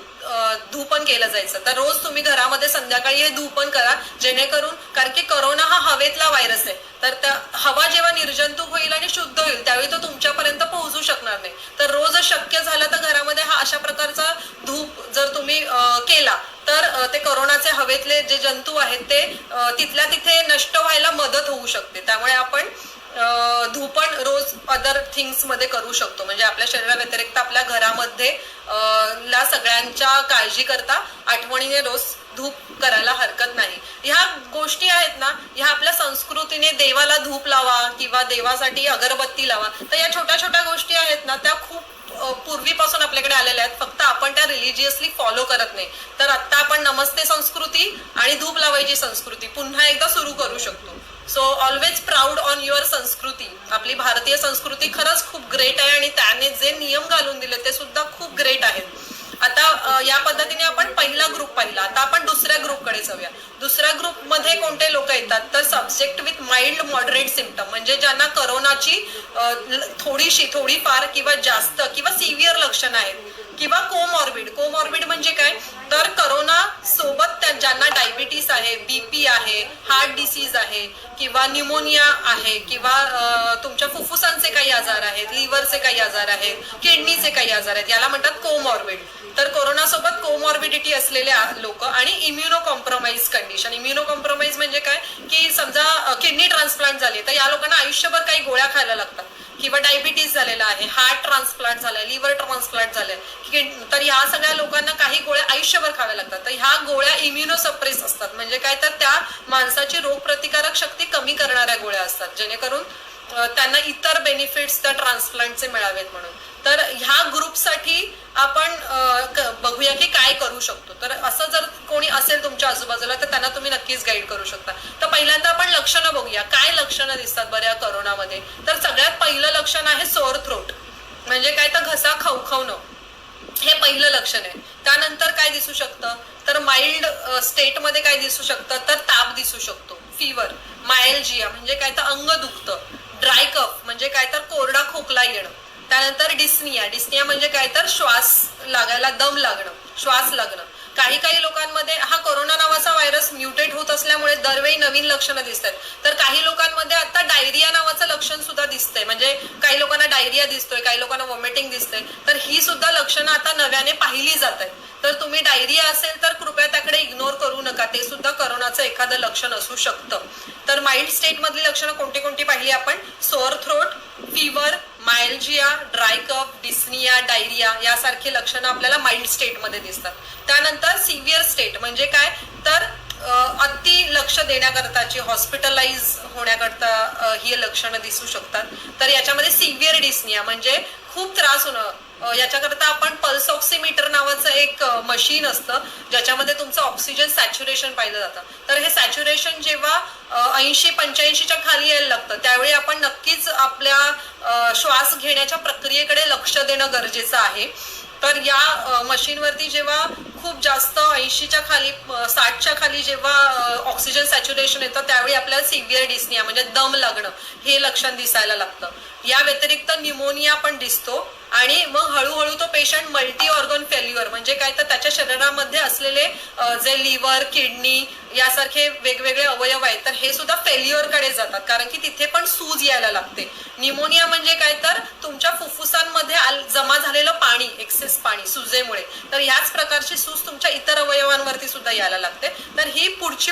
[SPEAKER 1] धूपन केलं जायचं. तर रोज तुम्ही घरामध्ये संध्याकाळी हे धूपन करा, जेणेकरून कारण की करोना हा हवेतला व्हायरस आहे. तर त्या हवा जेव्हा निर्जंतुक होईल आणि शुद्ध होईल त्यावेळी तो तुमच्यापर्यंत पोहोचू शकणार नाही. तर रोज शक्य झालं तर घरामध्ये हा अशा प्रकारचा धूप जर तुम्ही केला तर ते करोनाचे हवेतले जे जंतू आहेत ते तिथल्या तिथे नष्ट व्हायला मदत होऊ शकते. त्यामुळे आपण धूपण रोज अदर थिंग्स मध्ये करू शकतो. म्हणजे आपल्या शरीरा व्यतिरिक्त आपल्या घरामध्ये ला सगळ्यांच्या काळजी करता आठवणीने रोज धूप करायला हरकत नाही. ह्या गोष्टी आहेत ना, ह्या आपल्या संस्कृतीने देवाला धूप लावा किंवा देवासाठी अगरबत्ती लावा, तर या छोट्या छोट्या गोष्टी आहेत ना त्या खूप पूर्वीपासून आपल्याकडे आलेल्या आहेत. फक्त आपण त्या रिलिजियसली फॉलो करत नाही. तर आता आपण नमस्ते संस्कृती आणि धूप लावायची संस्कृती पुन्हा एकदा सुरू करू शकतो. So always proud on your संस्कृती. आपली भारतीय संस्कृती खरंच खूप ग्रेट आहे आणि त्याने जे नियम घालून दिले ते सुद्धा खूप ग्रेट आहेत. आता या पद्धतीने आपण पहिला ग्रुप पाहिला. आता आपण दुसऱ्या ग्रुपकडे जाऊया. दुसऱ्या ग्रुपमध्ये कोणते लोक येतात तर subject with mild moderate symptom म्हणजे ज्यांना करोनाची थोडीफार किंवा जास्त किंवा सिव्हिअर लक्षणं आहेत किंवा कोमॉर्बिड म्हणजे काय तर करोना सोबत ज्यांना डायबिटीस आहे, बीपी आहे, हार्ट डिसीज आहे किंवा न्यूमोनिया आहे किंवा तुमच्या फुफ्फुसांचे काही आजार आहेत, लिव्हरचे काही आजार आहेत, किडनीचे काही आजार आहेत, याला म्हणतात कोमॉर्बिड. तर कोरोना सोबत कोमॉर्बिडिटी असलेल्या लोक आणि immuno compromise condition. Immuno compromise म्हणजे काय की समजा किडनी ट्रान्सप्लांट झाली तर या लोकांना आयुष्यभर काही गोळ्या खायला लागतात किंवा डायबिटीस झालेला आहे, हार्ट ट्रान्सप्लांट झालाय, लिव्हर ट्रान्सप्लांट झालंय, तर ह्या सगळ्या लोकांना काही गोळ्या आयुष्यभर खाव्या लागतात. तर ह्या गोळ्या इम्युनो सप्रेस असतात. म्हणजे काय तर त्या माणसाची रोगप्रतिकारक शक्ती कमी करणाऱ्या गोळ्या असतात, जेणेकरून त्यांना इतर बेनिफिट्स त्या ट्रान्सप्लांटचे मिळावेत म्हणून. तर ह्या ग्रुपसाठी आपण बघूया की काय करू शकतो. तर असं जर कोणी असेल तुमच्या आजूबाजूला तर त्यांना तुम्ही नक्कीच गाईड करू शकता. तर पहिल्यांदा आपण लक्षणं बघूया. काय लक्षणं दिसतात बऱ्या करोनामध्ये? तर सगळ्यात पहिलं लक्षण आहे सोअर थ्रोट. म्हणजे काय तर घसा खवखवणं, हे पहिलं लक्षण आहे. त्यानंतर काय दिसू शकतं तर माइल्ड स्टेटमध्ये काय दिसू शकतं तर ताप दिसू शकतो, फीवर, मायल्जिया म्हणजे काय तर अंग दुखतं, ड्राय कफ म्हणजे काय तर कोरडा खोकला येणं, त्यानंतर डिस्निया म्हणजे काय तर श्वास लागायला, दम लागणं, श्वास लागणं. काही लोकांमध्ये हा कोरोना नावाचा व्हायरस म्युटेट होत असल्यामुळे दरवेळी नवीन लक्षणं दिसतात. तर काही लोकांमध्ये आता डायरिया नावाचं लक्षण सुद्धा दिसतंय. म्हणजे काही लोकांना डायरिया दिसतोय, काही लोकांना वॉमिटिंग दिसतंय. तर ही सुद्धा लक्षणं आता नव्याने पाहिली जात आहेत. तर तुम्ही डायरिया असेल तर कृपया त्याकडे इग्नोर करू नका, ते सुद्धा करोनाचं एखादं लक्षण असू शकतं. तर माइल्ड स्टेट मधली लक्षणं कोणती पाहिली आपण? सोअर थ्रोट, फीवर, मायल्जिया, ड्राय कफ, डिस्निया, डायरिया यासारखी लक्षणं आपल्याला माइल्ड स्टेटमध्ये दिसतात. त्यानंतर सिव्हिअर स्टेट म्हणजे काय तर अति लक्ष देण्याकरताची, हॉस्पिटलाइज होण्याकरता ही लक्षणं दिसू शकतात. तर याच्यामध्ये सिव्हिअर डिस्निया म्हणजे खूप त्रास होणं, याच्याकरता आपण पल्स ऑक्सिमीटर नावाचं एक मशीन असतं ज्याच्यामध्ये तुमचं ऑक्सिजन सॅच्युरेशन पाहिलं जातं. तर हे सॅच्युरेशन जेव्हा 80-85च्या खाली यायला लागतं त्यावेळी आपण नक्कीच आपल्या श्वास घेण्याच्या प्रक्रियेकडे लक्ष देणं गरजेचं आहे. तर या मशीनवरती जेव्हा खूप जास्त 80च्या खाली 60च्या खाली जेव्हा ऑक्सिजन सॅच्युरेशन येतं त्यावेळी आपल्याला सिव्हिअर डिस्निया म्हणजे दम लागणं हे लक्षण दिसायला लागतं. या व्यतिरिक्त न्यूमोनिया पण दिसतो आणि मग हळूहळू तो पेशंट मल्टी ऑर्गन फेल्युअर म्हणजे काय तर त्याच्या शरीरामध्ये असलेले जे लिव्हर किडनी यासारखे वेगवेगळे अवयव आहेत तर हे सुद्धा फेल्युअरकडे जातात कारण की तिथे पण सूज यायला लागते. न्यूमोनिया म्हणजे काय तर तुमच्या फुफ्फुसांमध्ये जमा झालेलं पाणी एक्सेस पाणी सुजेमुळे तर ह्याच प्रकारची सूज तुमच्या इतर अवयवांवरती सुद्धा यायला लागते. तर ही पुढची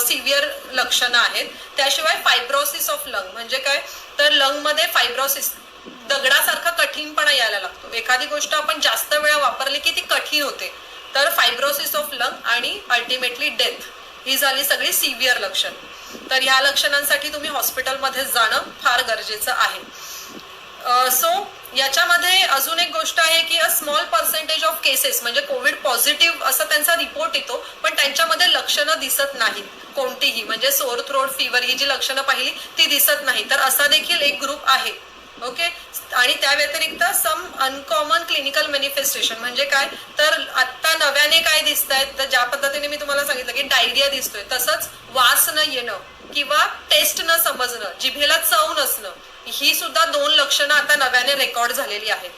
[SPEAKER 1] सिव्हिअर लक्षणं आहेत. त्याशिवाय फायब्रोसिस ऑफ लंग म्हणजे काय तर लंग मध्ये फायब्रोसिस दगडासारखा कठीणपणा यायला लागतो. एखादी गोष्ट आपण जास्त वेळा वापरली की ती कठीण होते. तर फायब्रोसिस ऑफ लंग आणि अल्टिमेटली डेथ ही झाली सगळी सिव्हिअर लक्षण. तर ह्या लक्षणांसाठी तुम्ही हॉस्पिटलमध्ये जाणं फार गरजेचं आहे. सो याच्यामध्ये अजून एक गोष्ट आहे की a small percentage of cases म्हणजे कोविड पॉझिटिव्ह असं त्यांचा रिपोर्ट येतो पण त्यांच्यामध्ये लक्षणं दिसत नाहीत कोणतीही म्हणजे सोअर थ्रोट फीवर ही जी लक्षणं पाहिली ती दिसत नाही. तर असा देखील एक ग्रुप आहे. ओके. आणि त्या व्यतिरिक्त सम अनकॉमन क्लिनिकल मॅनिफेस्टेशन म्हणजे काय तर आता नव्याने काय दिसत आहेत तर ज्या पद्धतीने मी तुम्हाला सांगितलं की डायरिया दिसतोय तसंच वास न येणं किंवा टेस्ट न समजणं जिभेला चव नसणं ही सुद्धा 2 लक्षणं आता नव्याने रेकॉर्ड झालेली आहेत.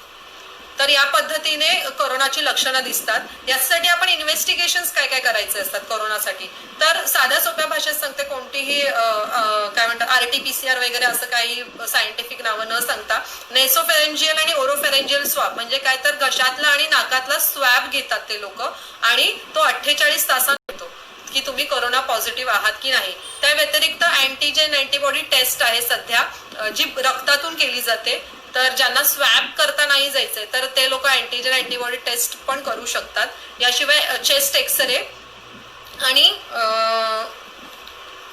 [SPEAKER 1] तर या पद्धतीने कोरोनाची लक्षणं दिसतात. यासाठी आपण इन्व्हेस्टिगेशन्स काय काय करायचे असतात कोरोनासाठी तर साध्या सोप्या भाषेत सांगते कोणतीही काय म्हणतात RT-PCR वगैरे असं काही सायंटिफिक नावं न सांगता नेसोफेरेंजियल आणि ओरोफेरेंजियल स्वॅब म्हणजे काय तर घशातला आणि नाकातला स्वॅब घेतात ते लोक आणि तो 48 तासांनी येतो की तुम्ही कोरोना पॉझिटिव्ह आहात की नाही. त्या व्यतिरिक्त अँटीजेन अँटीबॉडी टेस्ट आहे सध्या जी रक्तातून केली जाते. तर ज्यांना स्वॅब करता नाही जायचंय तर ते लोक अँटीजेन अँटीबॉडी टेस्ट पण करू शकतात. याशिवाय चेस्ट एक्सरे आणि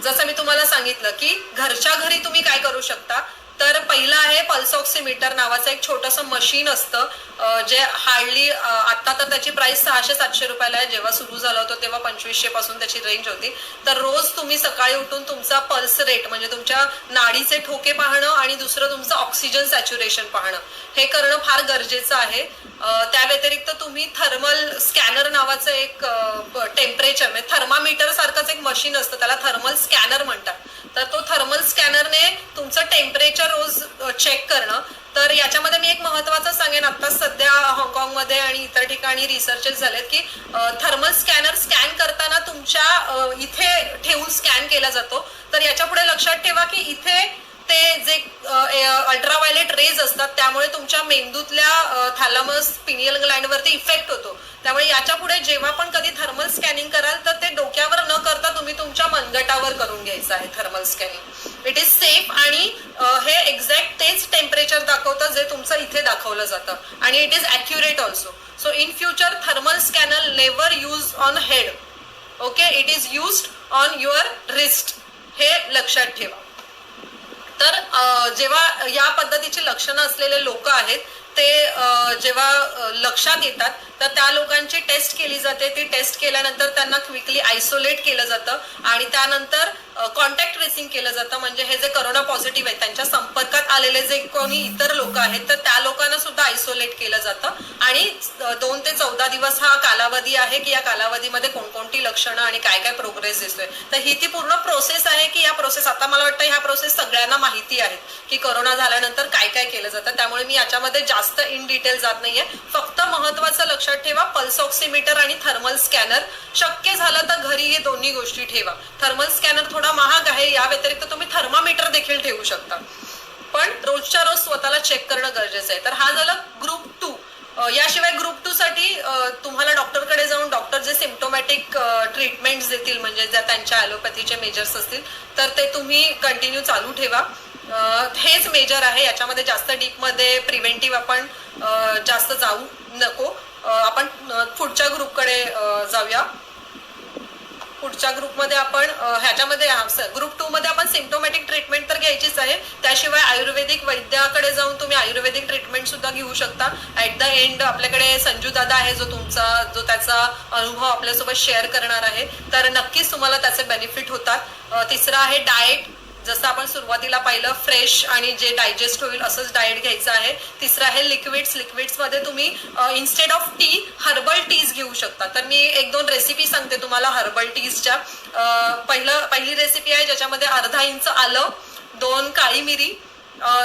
[SPEAKER 1] जसं मी तुम्हाला सांगितलं की घरच्या घरी तुम्ही काय करू शकता तर पहिलं आहे पल्स ऑक्सिमीटर नावाचं एक छोटंसं मशीन असतं जे हार्डली आता तर त्याची प्राइस 600-700 रुपयाला आहे. जेव्हा सुरू झालं होतं तेव्हा 2500 पासून त्याची रेंज होती. तर रोज तुम्ही सकाळी उठून तुमचा पल्स रेट म्हणजे तुमच्या नाडीचे ठोके पाहणं आणि दुसरं तुमचं ऑक्सिजन सॅच्युरेशन पाहणं हे करणं फार गरजेचं आहे. त्या व्यतिरिक्त तुम्ही थर्मल स्कॅनर नावाचं एक टेम्परेचर म्हणजे थर्मामीटर सारखंच एक मशीन असतं त्याला थर्मल स्कॅनर म्हणतात. तर तो थर्मल स्कॅनरने तुमचं टेम्परेचर रोज चेक करणं. तर याच्यामध्ये मी एक महत्वाचं सांगेन आता सध्या हाँगकाँगमध्ये आणि इतर ठिकाणी रिसर्चेस झालेत की थर्मल स्कॅनर स्कॅन करताना तुमच्या इथे ठेवून स्कॅन केला जातो. तर याच्या पुढे लक्षात ठेवा की इथे ते जे अल्ट्राव्हायलेट रेज असतात त्यामुळे तुमच्या मेंदूतल्या थॅलमस पिनियल ग्लँडवरती इफेक्ट होतो. त्यामुळे याच्या पुढे जेव्हा पण कधी थर्मल स्कॅनिंग कराल तर ते डोक्यावर न करता तुम्ही तुमच्या मनगटावर करून घ्यायचं आहे thermal scanning. It is safe आणि हे एक्झॅक्ट तेच टेम्परेचर दाखवतं जे तुमचं इथे दाखवलं जातं आणि it is accurate also. So in future thermal scanner never use on head. Okay. It is used on your wrist हे लक्षात ठेवा. तर जेव्हा या पद्धतीची लक्षणं असलेले लोक आहेत ते जेव्हा लक्षात येतात तर त्या लोकांची टेस्ट केली जाते. ती टेस्ट केल्यानंतर त्यांना क्विकली आयसोलेट केलं जातं आणि त्यानंतर कॉन्टॅक्ट ट्रेसिंग केलं जातं म्हणजे हे जे कोरोना पॉझिटिव्ह आहेत त्यांच्या संपर्कात आलेले जे कोणी इतर लोक आहेत तर त्या लोकांना सुद्धा आयसोलेट केलं जातं आणि 2 ते 14 दिवस हा कालावधी आहे की या कालावधीमध्ये कोणकोणती लक्षणं आणि काय काय प्रोग्रेस दिसतोय. तर ही ती पूर्ण प्रोसेस आहे की या प्रोसेस आता मला वाटतं ह्या प्रोसेस सगळ्यांना माहिती आहे की कोरोना झाल्यानंतर काय काय केलं जातं. त्यामुळे मी याच्यामध्ये जास्त इन डिटेल जात नाहीये. फक्त महत्वाचं लक्षात ठेवा पल्स ऑक्सिमीटर आणि थर्मल स्कॅनर शक्य झालं तर घरी हे दोन्ही गोष्टी ठेवा. थर्मल स्कॅनर थोडा महाग आहे. या व्यतिरिक्त तुम्ही थर्मामीटर देखील ठेवू शकता पण रोजच्या रोज स्वतःला चेक करणं गरजेचं आहे. तर हा झाला ग्रुप 2. याशिवाय ग्रुप 2 साठी तुम्हाला डॉक्टरकडे जाऊन डॉक्टर जे सिम्प्टोमॅटिक ट्रीटमेंट्स देतील म्हणजे ज्या त्यांच्या ॲलोपॅथीचे मेजर्स असतील तर ते तुम्ही कंटिन्यू चालू ठेवा. हेच मेजर आहे. याच्यामध्ये जास्त डीपमध्ये प्रिव्हेंटिव्ह आपण जास्त जाऊ नको. आपण पुढच्या ग्रुपकडे जाऊया. पुढच्या ग्रुपमध्ये आपण ह्याच्यामध्ये ग्रुप 2 मध्ये आपण सिम्प्टोमॅटिक ट्रीटमेंट तर घ्यायचीच आहे, त्याशिवाय आयुर्वेदिक वैद्याकडे जाऊन तुम्ही आयुर्वेदिक ट्रीटमेंट सुद्धा घेऊ शकता. ऍट द एंड आपल्याकडे संजू दादा आहे जो त्याचा अनुभव आपल्यासोबत शेअर करणार आहे, तर नक्कीच तुम्हाला त्याचे बेनिफिट होतात. तिसरा आहे डाएट. जसं आपण सुरुवातीला पाहिलं, फ्रेश आणि जे डायजेस्ट होईल असंच डाएट घ्यायचं आहे. तिसरं आहे लिक्विड्स मध्ये तुम्ही instead of tea herbal tease घेऊ शकता. तर मी 1-2 रेसिपी सांगते तुम्हाला हर्बल टीजच्या. पहिली रेसिपी आहे ज्याच्यामध्ये अर्धा इंच आलं, 2 काळी मिरी,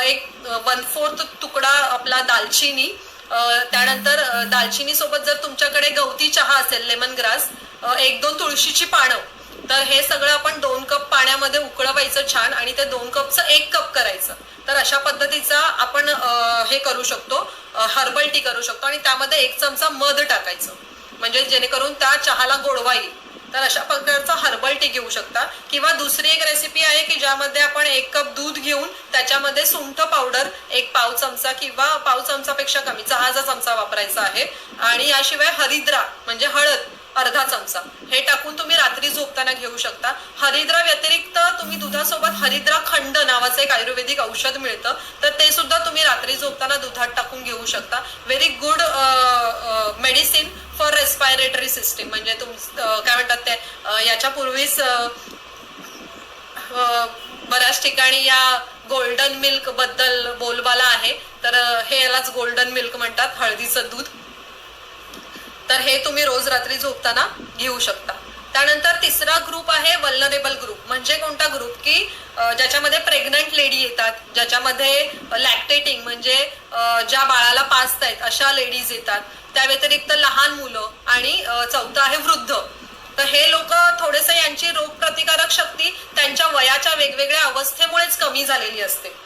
[SPEAKER 1] एक 1/4 तुकडा आपला दालचिनी, त्यानंतर दालचिनी सोबत जर तुमच्याकडे गवती चहा असेल, लेमन ग्रास, 1-2 तुळशीची पानं, तर हे सगळं आपण 2 कप पाण्यामध्ये उकळवायचं छान आणि ते 2 कपचं 1 कप करायचं. तर अशा पद्धतीचा आपण हे करू शकतो, हर्बल टी करू शकतो. आणि त्यामध्ये 1 चमचा मध टाकायचं, म्हणजे जेणेकरून त्या चहाला गोडवा येईल. तर अशा प्रकारचा हर्बल टी घेऊ शकता. किंवा दुसरी एक रेसिपी आहे की ज्यामध्ये आपण 1 कप दूध घेऊन त्याच्यामध्ये सुंठ पावडर 1 पाव चमचा किंवा पाव चमचापेक्षा कमी, चहाचा चमचा वापरायचा आहे. आणि याशिवाय हरिद्रा म्हणजे हळद अर्धा चमचा हे टाकून तुम्ही रात्री झोपताना घेऊ शकता. हरिद्रा व्यतिरिक्त तुम्ही दुधासोबत हरिद्रा खंड नावाचं एक आयुर्वेदिक औषध मिळतं, तर ते सुद्धा तुम्ही रात्री झोपताना दुधात टाकून घेऊ शकता. Very good medicine for respiratory system. म्हणजे काय म्हणतात ते, याच्यापूर्वीच बऱ्याच ठिकाणी या गोल्डन मिल्क बद्दल बोलबाला आहे, तर हे यालाच गोल्डन मिल्क म्हणतात, हळदीचं दूध. तर हे तुम्ही रोज रात्री झोपताना घेऊ शकता. त्यानंतर तिसरा ग्रुप आहे वल्नरेबल ग्रुप. म्हणजे कोणता ग्रुप की ज्याच्यामध्ये प्रेग्नंट लेडी येतात, ज्याच्यामध्ये लॅक्टेटिंग म्हणजे ज्या बाळाला पाजतायत अशा लेडीज येतात, त्या व्यतिरिक्त लहान मुलं, आणि चौथं आहे वृद्ध. तर हे लोक थोडेसे यांची रोगप्रतिकारक शक्ती त्यांच्या वयाच्या वेगवेगळ्या अवस्थेमुळेच कमी झालेली असते.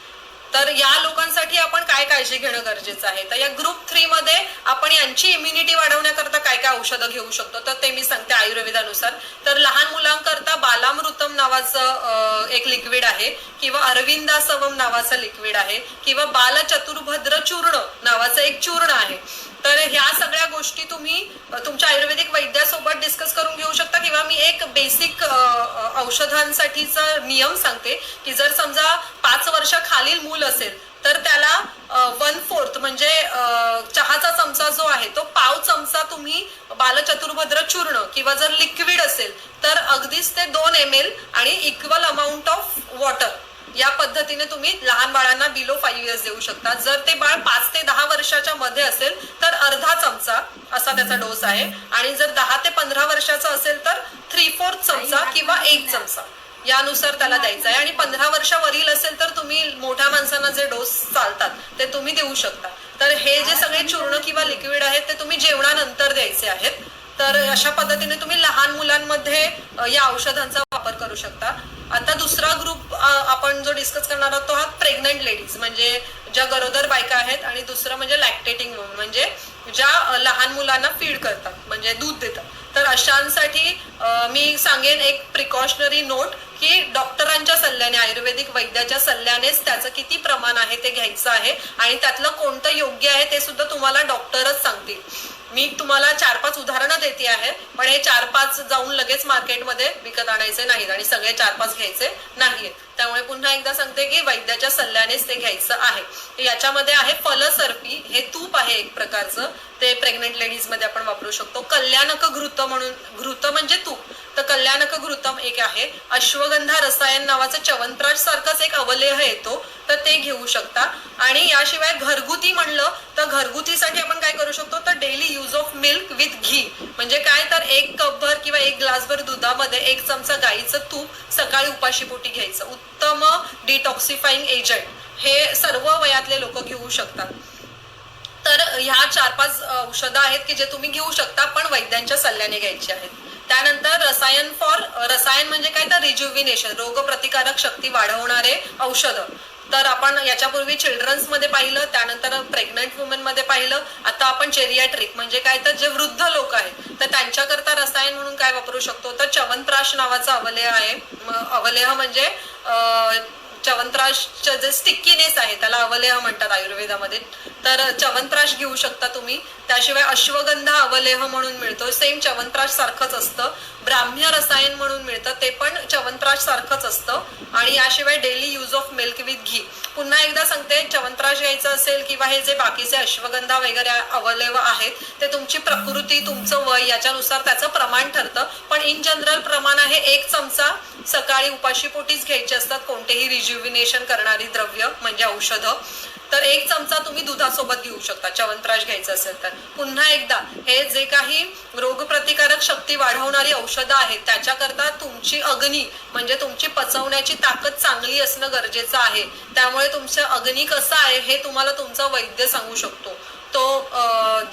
[SPEAKER 1] तर या लोकांसाठी आपण काय काळजी घेणं गरजेचं आहे. तर या ग्रुप 3 मध्ये आपण यांची इम्युनिटी वाढवण्याकरता काय काय औषधं घेऊ शकतो, तर ते मी सांगते आयुर्वेदानुसार. तर लहान मुलांकरता बालामृतम नावाचं एक लिक्विड आहे, किंवा अरविंदासवम नावाचं लिक्विड आहे, किंवा बालचतुर्भद्र चूर्ण नावाचं एक चूर्ण आहे. तर ह्या सगळ्या गोष्टी तुम्ही तुमच्या आयुर्वेदिक वैद्यासोबत डिस्कस करून घेऊ शकता. किंवा मी एक बेसिक औषधांसाठीचा नियम सांगते की जर समजा 5 वर्षाखालील मूल असेल तर त्याला 1/4 म्हणजे चहाचा चमचा जो आहे तो पाव चमचा तुम्ही बालचतुर्भद्र चूर्ण, किंवा जर लिक्विड असेल तर अगदीच ते 2 ml आणि इक्वल अमाऊंट ऑफ वॉटर, या पद्धतीने तुम्ही लहान बाळांना बिलो 5 इयर्स देऊ शकता. जर ते बाळ 5 ते 10 वर्षाच्या मध्ये असेल तर अर्धा चमचा असा त्याचा डोस आहे, आणि जर 10 ते 15 वर्षाचा असेल तर 3/4 चमचा किंवा 1 चमचा यानुसार त्याला द्यायचा आहे. आणि 15 वर्षावरील असेल तर तुम्ही मोठ्या माणसांना जे डोस चालतात ते तुम्ही देऊ शकता. तर हे जे सगळे चूर्ण किंवा लिक्विड आहेत ते तुम्ही जेवणानंतर द्यायचे आहेत. तर अशा पद्धतीने तुम्ही लहान मुलांमध्ये या औषधांचा वापर करू शकता. आता दुसरा ग्रुप आपण जो डिस्कस करणार आहोत तो हा प्रेग्नंट लेडीज, म्हणजे ज्या गरोदर बायका आहेत, आणि दुसरं म्हणजे लॅक्टेटिंग वुमन, म्हणजे ज्या लहान मुलांना फीड करतात म्हणजे दूध देतात. तर अशांसाठी मी सांगेन एक प्रिकॉशनरी नोट की डॉक्टरांच्या सल्ल्याने, आयुर्वेदिक वैद्याच्या सल्ल्यानेच त्याचं किती प्रमाण आहे ते घ्यायचं आहे, आणि त्यातलं कोणतं योग्य आहे ते सुद्धा तुम्हाला डॉक्टरच सांगतील. मी तुम्हाला 4-5 उदाहरणं देते आहे, पण हे 4-5 जाऊन लगेच मार्केटमध्ये विकत आणायचे नाहीत आणि सगळे 4-5 घ्यायचे नाहीत. त्यामुळे पुन्हा एकदा सांगते की वैद्याच्या सल्ल्यानेच ते घ्यायचं आहे. याच्यामध्ये आहे फलसर्पी, हे तूप आहे एक प्रकारचं, ते प्रेग्नेंट लेडीज मध्ये आपण वापरू शकतो. कल्याणक घृत म्हणून, घृत म्हणजे तूप, तर कल्याणक घृतम एक आहे. अश्वगंधा रसायन नावाचं च्यवनप्राश सारखंच एक अवलेह येतो, तर ते घेऊ शकता. आणि याशिवाय घरगुती म्हणलं तर घरगुतीसाठी आपण काय करू शकतो, तर daily use of milk with ghee. म्हणजे काय, तर 1 कपभर किंवा 1 ग्लासभर दुधामध्ये 1 चमचा गाईचं तूप सकाळी उपाशीपोटी घ्यायचं. उत्तम डिटॉक्सिफाईंग एजंट, हे सर्व वयातले लोक घेऊ शकतात. तर ह्या 4-5 औषधं आहेत की जे तुम्ही घेऊ शकता, पण वैद्यांच्या सल्ल्याने घ्यायची आहेत. त्यानंतर रसायन म्हणजे काय, तर रिज्युविनेशन, रोगप्रतिकारक शक्ती वाढवणारे औषधं. तर आपण याच्यापूर्वी चिल्ड्रन्स मध्ये पाहिलं, त्यानंतर प्रेग्नंट वुमेन मध्ये पाहिलं, आता आपण जेरियाट्रिक म्हणजे काय, तर जे वृद्ध लोक आहेत तर त्यांच्याकरता रसायन म्हणून काय वापरू शकतो, तर च्यवनप्राश नावाचा अवलेह आहे. अवलेह म्हणजे च्यवनप्राशचं जे स्टिकीनेस आहे त्याला अवलेह म्हणतात आयुर्वेदामध्ये, तर च्यवनप्राश घेऊ शकता तुम्ही. त्याशिवाय अश्वगंधा अवलेह म्हणून मिळतो, सेम च्यवनप्राश सारखंच असतं. ब्राह्म्य रसायन म्हणून मिळतं, ते पण च्यवनप्राश सारखंच असतं. आणि याशिवाय daily use of milk with ghee. पुन्हा एकदा सांगते, च्यवनप्राश घ्यायचं असेल किंवा हे जे बाकीचे अश्वगंधा वगैरे अवलेह आहेत ते तुमची प्रकृती, तुमचं वय याच्यानुसार त्याचं प्रमाण ठरतं. पण इन जनरल प्रमाण आहे 1 चमचा सकाळी उपाशीपोटीच घ्यायचे असतात कोणतेही रिज्युविनेशन करणारी द्रव्य म्हणजे औषधं. तर 1 चमचा तुम्ही दुधासोबत घेऊ शकता च्यवनप्राश घ्यायचं असेल तर. पुन्हा एकदा, हे जे काही रोगप्रतिकारक शक्ती वाढवणारी औषधं आहेत त्याच्याकरता तुमची अग्नी म्हणजे तुमची पचवण्याची ताकद चांगली असणं गरजेचं आहे. त्यामुळे तुमचं अग्नी कसं आहे हे तुम्हाला तुमचा वैद्य सांगू शकतो. तो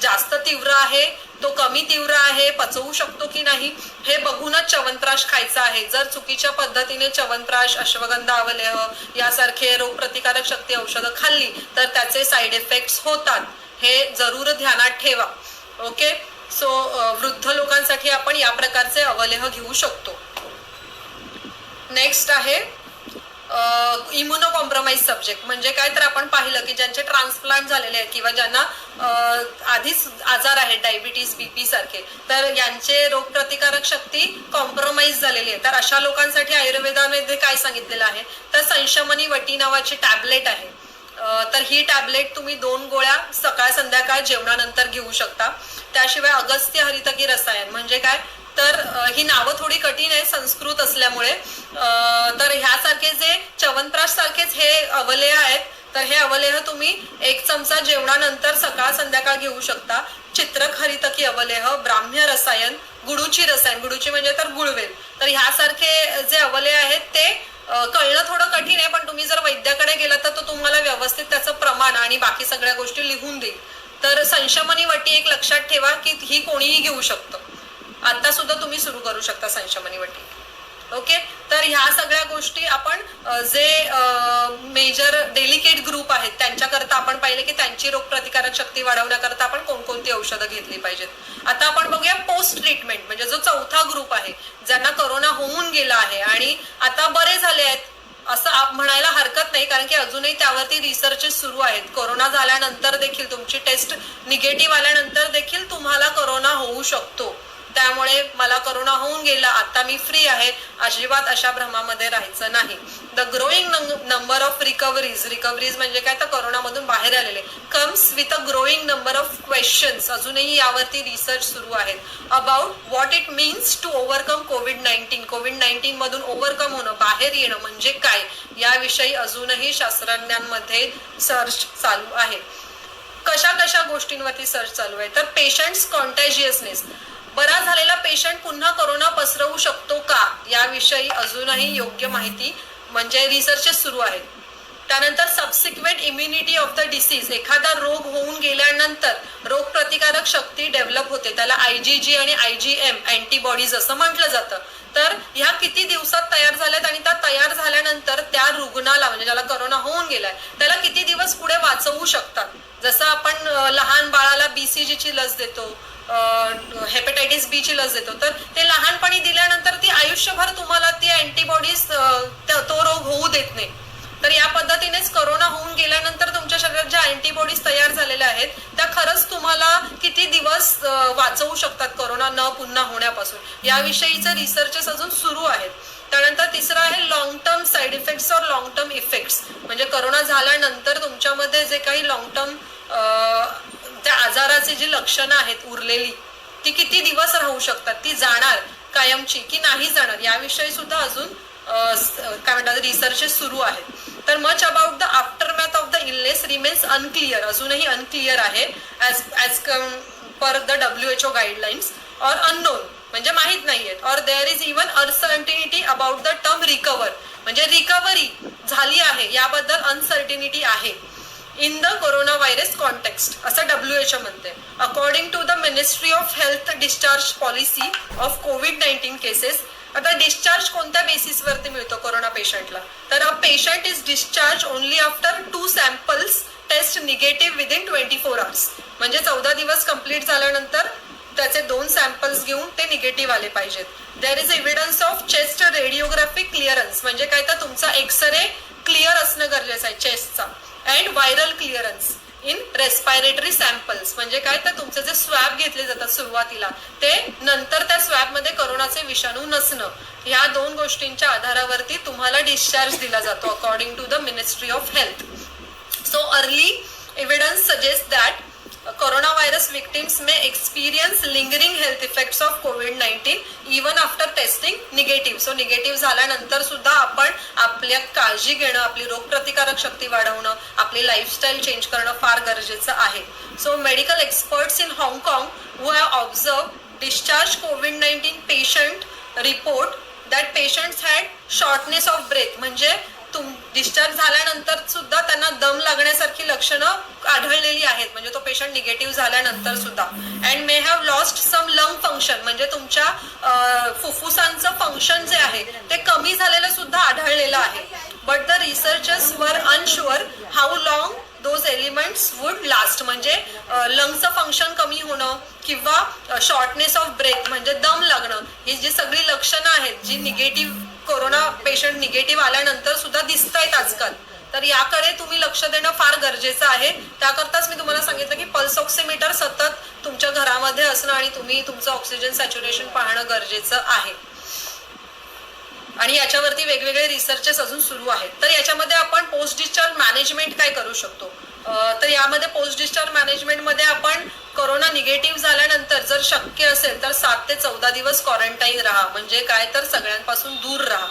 [SPEAKER 1] जास्त तीव्र आहे, तो कमी तीव्र आहे, पचवू शकतो की नाही हे बघूनच च्यवनप्राश खायचा आहे. जर चुकीच्या पद्धतीने च्यवनप्राश, अश्वगंधा अवलेह यासारखे रोगप्रतिकारक शक्ती औषधं खाल्ली तर त्याचे साईड इफेक्ट्स होतात, हे जरूर ध्यानात ठेवा. ओके, सो वृद्ध लोकांसाठी आपण या प्रकारचे अवलेह घेऊ शकतो. नेक्स्ट आहे इम्युनो कॉम्प्रोमाइज सब्जेक्ट. म्हणजे काय, तर आपण पाहिलं की ज्यांचे ट्रान्सप्लांट झालेले आहेत किंवा ज्यांना आधीच आजार आहेत डायबिटीस, बीपी सारखे, तर यांचे रोगप्रतिकारक शक्ती कॉम्प्रोमाइज झालेली आहे. तर अशा लोकांसाठी आयुर्वेदामध्ये काय सांगितलेलं आहे, तर संशमनी वटी नावाची टॅबलेट आहे. तर ही टॅबलेट तुम्ही 2 गोळ्या सकाळ संध्याकाळ जेवणानंतर घेऊ शकता. त्याशिवाय अगस्त्य हरितकी रसायन म्हणजे काय, तर ही नावं थोडी कठीण आहे संस्कृत असल्यामुळे. तर ह्यासारखे जे च्यवनप्राश सारखेच हे अवलेह आहेत, तर हे अवलेह तुम्ही 1 चमचा जेवणानंतर सकाळ संध्याकाळ घेऊ शकता. चित्रक हरितकी अवलेह, ब्राह्म्य रसायन, गुडूची रसायन, गुडूची म्हणजे तर गुळवेल. तर ह्यासारखे जे अवलेह आहेत ते कळणं थोडं कठीण आहे, पण तुम्ही जर वैद्याकडे गेलात तर तो तुम्हाला व्यवस्थित त्याचं प्रमाण आणि बाकी सगळ्या गोष्टी लिहून देईल. तर संशमनी वटी एक लक्षात ठेवा की ही कोणीही घेऊ शकतं. आता सुद्धा तुम्ही सुरू करू शकता संशमनी वटी. ओके, तर ह्या सगळ्या गोष्टी आपण जे मेजर डेलिकेट ग्रुप आहेत त्यांच्याकरता आपण पाहिले की त्यांची रोगप्रतिकारक शक्ती वाढवण्याकरता आपण कोणकोणती औषधं घेतली पाहिजेत. आता आपण बघूया पोस्ट ट्रीटमेंट म्हणजे जो चौथा ग्रुप आहे, ज्यांना कोरोना होऊन गेला आहे आणि आता बरे झाले आहेत असं म्हणायला हरकत नाही, कारण की अजूनही त्यावरती रिसर्चेस सुरू आहेत. कोरोना झाल्यानंतर देखील तुमची टेस्ट निगेटिव्ह आल्यानंतर देखील तुम्हाला कोरोना होऊ शकतो. त्यामुळे मला कोरोना होऊन गेला, आता मी फ्री आहे, अजिबात अशा भ्रमामध्ये राहायचं नाही. The growing number of recoveries म्हणजे काय, तर कोरोनामधून बाहेर आलेले comes with a growing number of questions. अजूनही यावरती रिसर्च सुरू आहेत about what it means to overcome कोविड-19. कोविड-19 मधून ओव्हरकम होणं, बाहेर येणं म्हणजे काय, याविषयी अजूनही शास्त्रज्ञांमध्ये सर्च चालू आहे. कशा कशा गोष्टींवरती सर्च चालू आहे, तर पेशंट्स कॉन्टॅजियसनेस, बरा झालेला पेशंट पुन्हा कोरोना पसरवू शकतो का याविषयी अजूनही योग्य माहिती म्हणजे रिसर्चेस सुरू आहेत. त्यानंतर subsequent immunity of the disease, एखादा रोग होऊन गेल्यानंतर रोगप्रतिकारक शक्ती डेव्हलप होते, त्याला IgG आणि IgM अँटीबॉडीज असं म्हटलं जातं. तर ह्या किती दिवसात तयार झाल्यात आणि त्या तयार झाल्यानंतर त्या रुग्णाला म्हणजे ज्याला कोरोना होऊन गेलाय त्याला किती दिवस पुढे वाचवू शकतात. जसं आपण लहान बाळाला BCG ची लस देतो, हेपेटायटिस बी ची लस देतो, तर ते लहानपणी दिल्यानंतर ती आयुष्यभर तुम्हाला ती अँटीबॉडीज तो रोग होऊ देत नाही. तर या पद्धतीनेच कोरोना होऊन गेल्यानंतर तुमच्या शरीरात ज्या अँटीबॉडीज तयार झालेल्या आहेत त्या खरंच तुम्हाला किती दिवस वाचवू शकतात कोरोना न पुन्हा होण्यापासून, याविषयीचे रिसर्चेस अजून सुरू आहेत. त्यानंतर तिसरं आहे लॉंग टर्म साईड इफेक्ट्स और लॉंग टर्म इफेक्ट्स, म्हणजे कोरोना झाल्यानंतर तुमच्यामध्ये जे काही लॉंग टर्म त्या आजाराची जी लक्षणं आहेत उरलेली ती किती दिवस राहू शकतात, ती जाणार कायमची की नाही जाणार, याविषयी सुद्धा अजून काय म्हणतात रिसर्चेस सुरू आहेत. तर much about the aftermath of the illness remains unclear, अजूनही अनक्लिअर आहे as per the WHO guidelines, और अननोन म्हणजे माहित नाहीयेत, और there is even uncertainty about the term recover, म्हणजे रिकव्हरी झाली आहे याबद्दल अनसर्टिनिटी आहे in the corona virus context असं WHO म्हणते. According to the ministry of health discharge policy of कोविड-19 केसेस, आता डिस्चार्ज कोणत्या बेसिसवरती मिळतो कोरोना पेशंटला, तर a patient is discharge only after 2 samples test negative within 24 hours, म्हणजे 14 दिवस कंप्लीट झाल्यानंतर त्याचे 2 सॅम्पल्स घेऊन ते निगेटिव्ह आले पाहिजेत. There is evidence of chest radiographic clearance, म्हणजे काय तर तुमचा एक्सरे क्लिअर असणं गरजेचं आहे चेस्टचा. And viral clearance in respiratory samples, म्हणजे काय तर तुमचे जे स्वॅब घेतले जातात सुरुवातीला ते नंतर त्या स्वॅबमध्ये करोनाचे विषाणू नसणं, ह्या 2 गोष्टींच्या आधारावरती तुम्हाला डिस्चार्ज दिला जातो according to the ministry of health. So early evidence suggests that coronavirus victims may experience lingering health effects of COVID-19 even after testing negative. So negative झाल्यानंतर सुद्धा आपण आपल्या काळजी घेणं, आपली रोगप्रतिकारक शक्ती वाढवणं, आपली लाईफस्टाईल चेंज करणं फार गरजेचं आहे. सो मेडिकल एक्सपर्ट्स इन हाँगकाँग who have observed discharged COVID-19 patient report that patients had shortness of breath, म्हणजे डिस्चार्ज झाल्यानंतर सुद्धा त्यांना दम लागण्यासारखी लक्षणं आढळलेली आहेत, म्हणजे तो पेशंट निगेटिव्ह झाल्यानंतर सुद्धा. And may have lost some lung function, म्हणजे तुमच्या फुफ्फुसांचं फंक्शन जे आहे ते कमी झालेलं सुद्धा आढळलेलं आहे. But the researchers were unsure how long those elements would last, म्हणजे लंगचं फंक्शन कमी होणं किंवा शॉर्टनेस ऑफ ब्रेथ म्हणजे दम लागणं, ही जी सगळी लक्षणं आहेत जी निगेटिव्ह कोरोना पेशंट निगेटिव्ह आल्यानंतर सुद्धा दिसत आहेत आजकाल, तर याकडे तुम्ही लक्ष देणं फार गरजेचं आहे. त्याकरताच मी तुम्हाला सांगितलं की पल्स ऑक्सिमीटर सतत तुमच्या घरामध्ये असणं आणि तुम्ही तुमचं ऑक्सिजन सॅच्युरेशन पाहणं गरजेचं आहे. आणि याच्यावरती वेगवेगळे रिसर्चेस अजून सुरू आहेत. तर याच्यामध्ये आपण पोस्ट डिस्चार्ज मॅनेजमेंट काय करू शकतो, तर यामध्ये पोस्ट डिस्चार्ज मॅनेजमेंटमध्ये आपण कोरोना निगेटिव्ह झाल्यानंतर जर शक्य असेल तर 7 ते 14 दिवस क्वारंटाईन राहा, म्हणजे काय तर सगळ्यांपासून दूर राहा.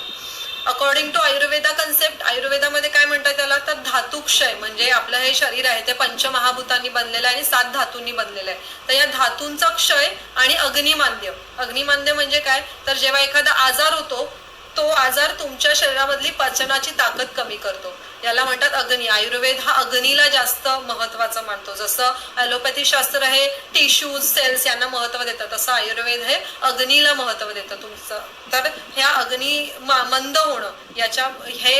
[SPEAKER 1] अकॉर्डिंग टू आयुर्वेदा कन्सेप्ट, आयुर्वेदामध्ये काय म्हणतात त्याला तर धातुक्षय, म्हणजे आपलं हे शरीर आहे ते पंचमहाभूतांनी बनलेलं आहे आणि 7 धातूंनी बनलेलं आहे. तर या धातूंचा क्षय आणि अग्निमांद्य, अग्निमांद्य म्हणजे काय तर जेव्हा एखादा आजार होतो तो आजार तुमच्या शरीरामधली पचनाची ताकद कमी करतो, याला म्हणतात अग्नी. आयुर्वेद हा अग्नीला जास्त महत्वाचं मानतो. जसं ॲलोपॅथी शास्त्र हे टिश्यूज सेल्स यांना महत्व देतं, तसं आयुर्वेद हे अग्नीला महत्व देतं तुमचं. तर ह्या अग्नी मंद होणं याच्या हे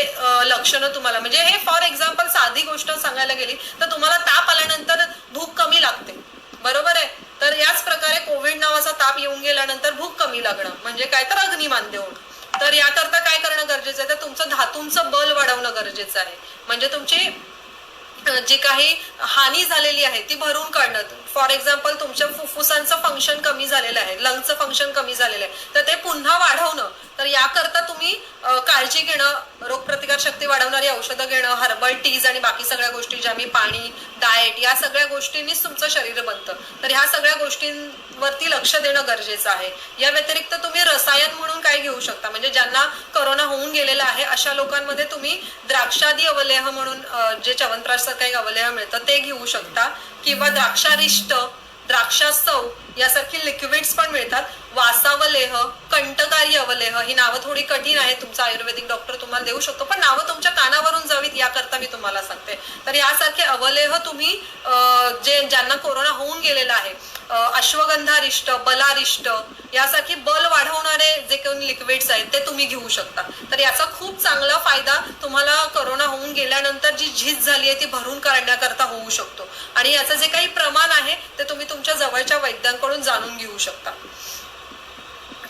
[SPEAKER 1] लक्षणं तुम्हाला, म्हणजे हे फॉर एक्झाम्पल साधी गोष्ट सांगायला गेली तर तुम्हाला ताप आल्यानंतर भूक कमी लागते, बरोबर आहे. तर याच प्रकारे कोविड नावाचा ताप येऊन गेल्यानंतर भूक कमी लागणं म्हणजे काय तर अग्निमांद्य होणं. तर याकरता काय करणं गरजेचं आहे तर तुमचं धातूंचं बल वाढवणं गरजेचं आहे, म्हणजे तुमची जी काही हानी झालेली आहे ती भरून काढणं. फॉर एक्झाम्पल तुमच्या फुफ्फुसांचं फंक्शन कमी झालेलं आहे, लंगचं फंक्शन कमी झालेलं आहे, तर ते पुन्हा वाढवणं. तर याकरता तुम्ही काळजी घेणं, रोगप्रतिकार शक्ती वाढवणारी औषधं घेणं, हर्बल टीज आणि बाकी सगळ्या गोष्टी ज्या मी पाणी, डाएट या सगळ्या गोष्टींनीच तुमचं शरीर बनतं. तर ह्या सगळ्या गोष्टींवरती लक्ष देणं गरजेचं आहे. या व्यतिरिक्त तुम्ही रसायन म्हणून काय घेऊ शकता, म्हणजे ज्यांना कोरोना होऊन गेलेला आहे अशा लोकांमध्ये तुम्ही द्राक्षादी अवलेह म्हणून जे च्यवनप्राशचं काही अवलेह मिळतं ते घेऊ शकता, किंवा द्राक्षारिष्ट, द्राक्षासव यासारखी लिक्विड्स पण मिळतात. वासावलेह, कंटकारी अवलेह, ही नावं थोडी कठीण आहेत, तुमचा आयुर्वेदिक डॉक्टर तुम्हाला देऊ शकतो, पण नावं तुमच्या कानावरून जावीत याकरता मी तुम्हाला सांगते. तर यासारखे अवलेह तुम्ही ज्यांना कोरोना होऊन गेलेला आहे, अश्वगंधारिष्ट, बलारिष्ट यासारखी बल वाढवणारे जे काही लिक्विड्स आहेत ते तुम्ही घेऊ शकता. तर याचा खूप चांगला फायदा तुम्हाला कोरोना होऊन गेल्यानंतर जी झीज झाली आहे ती भरून काढण्याकरता होऊ शकतो. आणि याचं जे काही प्रमाण आहे ते तुम्ही तुमच्या जवळच्या वैद्यांकडून जाणून घेऊ शकता.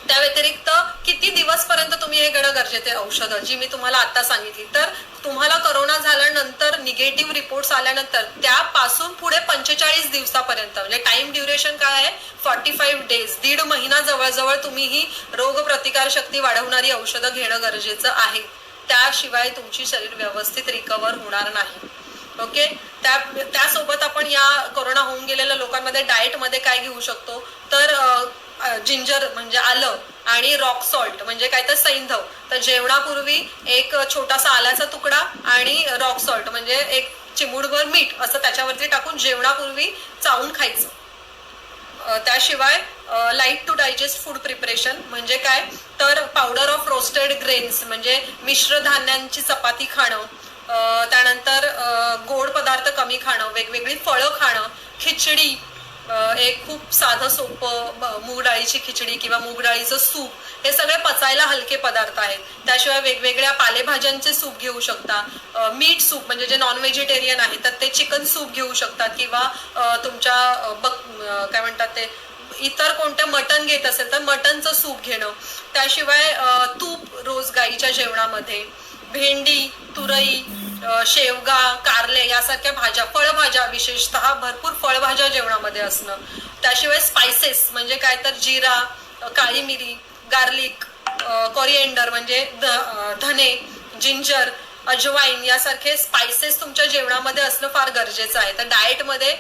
[SPEAKER 1] त्या व्यतिरिक्त किती दिवसपर्यंत तुम्ही हे घेणं गरजेचं आहे औषधं जी मी तुम्हाला आता सांगितली, तर तुम्हाला कोरोना झाल्यानंतर निगेटिव्ह रिपोर्ट्स आल्यानंतर त्यापासून पुढे 45 दिवसापर्यंत, म्हणजे टाइम ड्युरेशन काय आहे 45 डेज, 1.5 महिना जवळजवळ तुम्ही ही रोग प्रतिकार शक्ती वाढवणारी औषधं घेणं गरजेचं आहे. त्याशिवाय तुमची शरीर व्यवस्थित रिकवर होणार नाही. ओके. त्यासोबत आपण या कोरोना होऊन गेलेल्या लोकांमध्ये डाएट मध्ये काय घेऊ शकतो तर जिंजर म्हणजे आलं आणि रॉक सॉल्ट म्हणजे काय तर सैंधव. तर जेवणापूर्वी एक छोटासा आल्याचा तुकडा आणि रॉक सॉल्ट म्हणजे एक चिमूटभर मीठ असं त्याच्यावरती टाकून जेवणापूर्वी चावून खायचं. त्याशिवाय light to digest food preparation म्हणजे काय तर पावडर ऑफ रोस्टेड ग्रेन्स म्हणजे मिश्र धान्यांची चपाती खाणं, त्यानंतर गोड पदार्थ कमी खाणं, वेगवेगळी फळं खाणं, खिचडी एक खूप साधं सोपं मूग डाळीची खिचडी किंवा मूग डाळीचं सूप, हे सगळे पचायला हलके पदार्थ आहेत. त्याशिवाय वेगवेगळ्या पालेभाज्यांचे सूप घेऊ शकता. मीट सूप म्हणजे जे नॉन व्हेजिटेरियन आहेत तर ते चिकन सूप घेऊ शकतात, किंवा तुमच्या काय म्हणतात ते इतर कोणतं मटण घेत असेल तर मटणचं सूप घेणं. त्याशिवाय तूप रोज गाईच्या जेवणामध्ये, भेंडी, तुरई, शेवगा, कारले यासारख्या भाज्या, फळभाज्या विशेषतः भरपूर फळभाज्या जेवणामध्ये असणं. त्याशिवाय स्पायसेस म्हणजे काय तर जिरा, काळी मिरी, गार्लिक, कोरिएंडर म्हणजे धने, जिंजर, अजवाईन यासारखे स्पायसेस तुमच्या जेवणामध्ये असणं फार गरजेचं आहे. तर डाएटमध्ये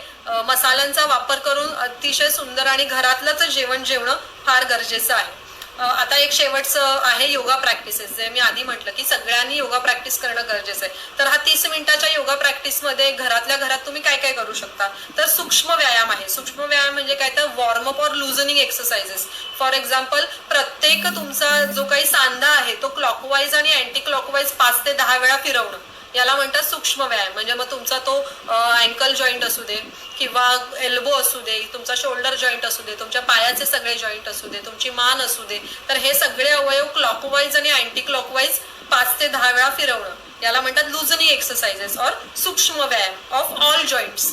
[SPEAKER 1] मसाल्यांचा वापर करून अतिशय सुंदर आणि घरातलंच जेवण जेवणं फार गरजेचं आहे. आता एक शेवटचं आहे योगा प्रॅक्टिसेस, जे मी आधी म्हटलं की सगळ्यांनी योगा प्रॅक्टिस करणं गरजेचं आहे. तर हा 30 मिनिटाच्या योगा प्रॅक्टिसमध्ये घरातल्या घरात तुम्ही काय काय करू शकता. तर सूक्ष्म व्यायाम आहे. सूक्ष्म व्यायाम म्हणजे काय तर वॉर्मअप और लुझनिंग एक्सरसाइजेस. फॉर एक्झाम्पल प्रत्येक तुमचा जो काही सांधा आहे तो क्लॉकवाईज आणि अँटी क्लॉकवाईज 5 ते 10 वेळा फिरवणं, याला म्हणतात सूक्ष्म व्यायाम. म्हणजे मग तुमचा तो अँकल जॉईंट असू दे किंवा एल्बो असू दे, तुमचा शोल्डर जॉईंट असू दे, तुमच्या पायाचे सगळे जॉईंट असू दे, तुमची मान असू दे, तर हे सगळे अवयव क्लॉकवाईज आणि अँटी क्लॉकवाईज 5 ते 10 वेळा फिरवणं, याला म्हणतात लुझनिंग एक्सरसाइजेस और सूक्ष्म व्यायाम ऑफ ऑल जॉईंट्स.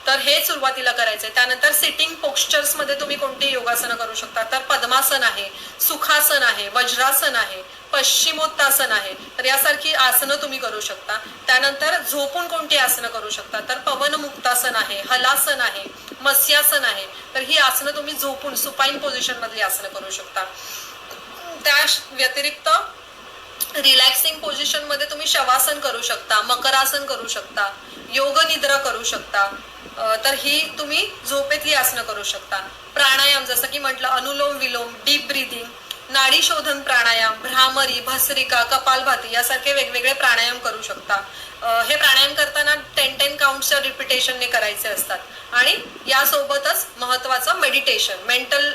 [SPEAKER 1] तर हे सुरुवातीला करायचंय. त्यानंतर सिटिंग पोस्चर्स मध्ये तुम्ही कोणती योगासनं करू शकता. तर पद्मासन आहे, सुखासन आहे, वज्रासन आहे, पश्चिमोत्तासन आहे. तर यासारखी आसनं तुम्ही करू शकता. त्यानंतर झोपून कोणती आसनं करू शकता. तर पवन मुक्तासन आहे, हलासन आहे, मत्स्यासन आहे. तर ही आसनं तुम्ही झोपून सुपाईन पोझिशन मधली आसनं करू शकता. त्या व्यतिरिक्त रिलॅक्सिंग पोझिशन मध्ये तुम्ही शवासन करू शकता, मकरासन करू शकता, योग निद्रा करू शकता. तर ही तुम्ही झोपेतली आसनं करू शकता. प्राणायाम जसं की म्हटलं अनुलोम विलोम, डीप ब्रीदिंग, नाडी शोधन प्राणायाम, भ्रामरी, भस्त्रिका, कपालभाती यासारखे वेगवेगळे प्राणायाम करू शकता. हे प्राणायाम करताना 10-10 काउंटच्या रिपिटेशनने करायचे असतात. आणि यासोबतच महत्वाचं मेडिटेशन, मेंटल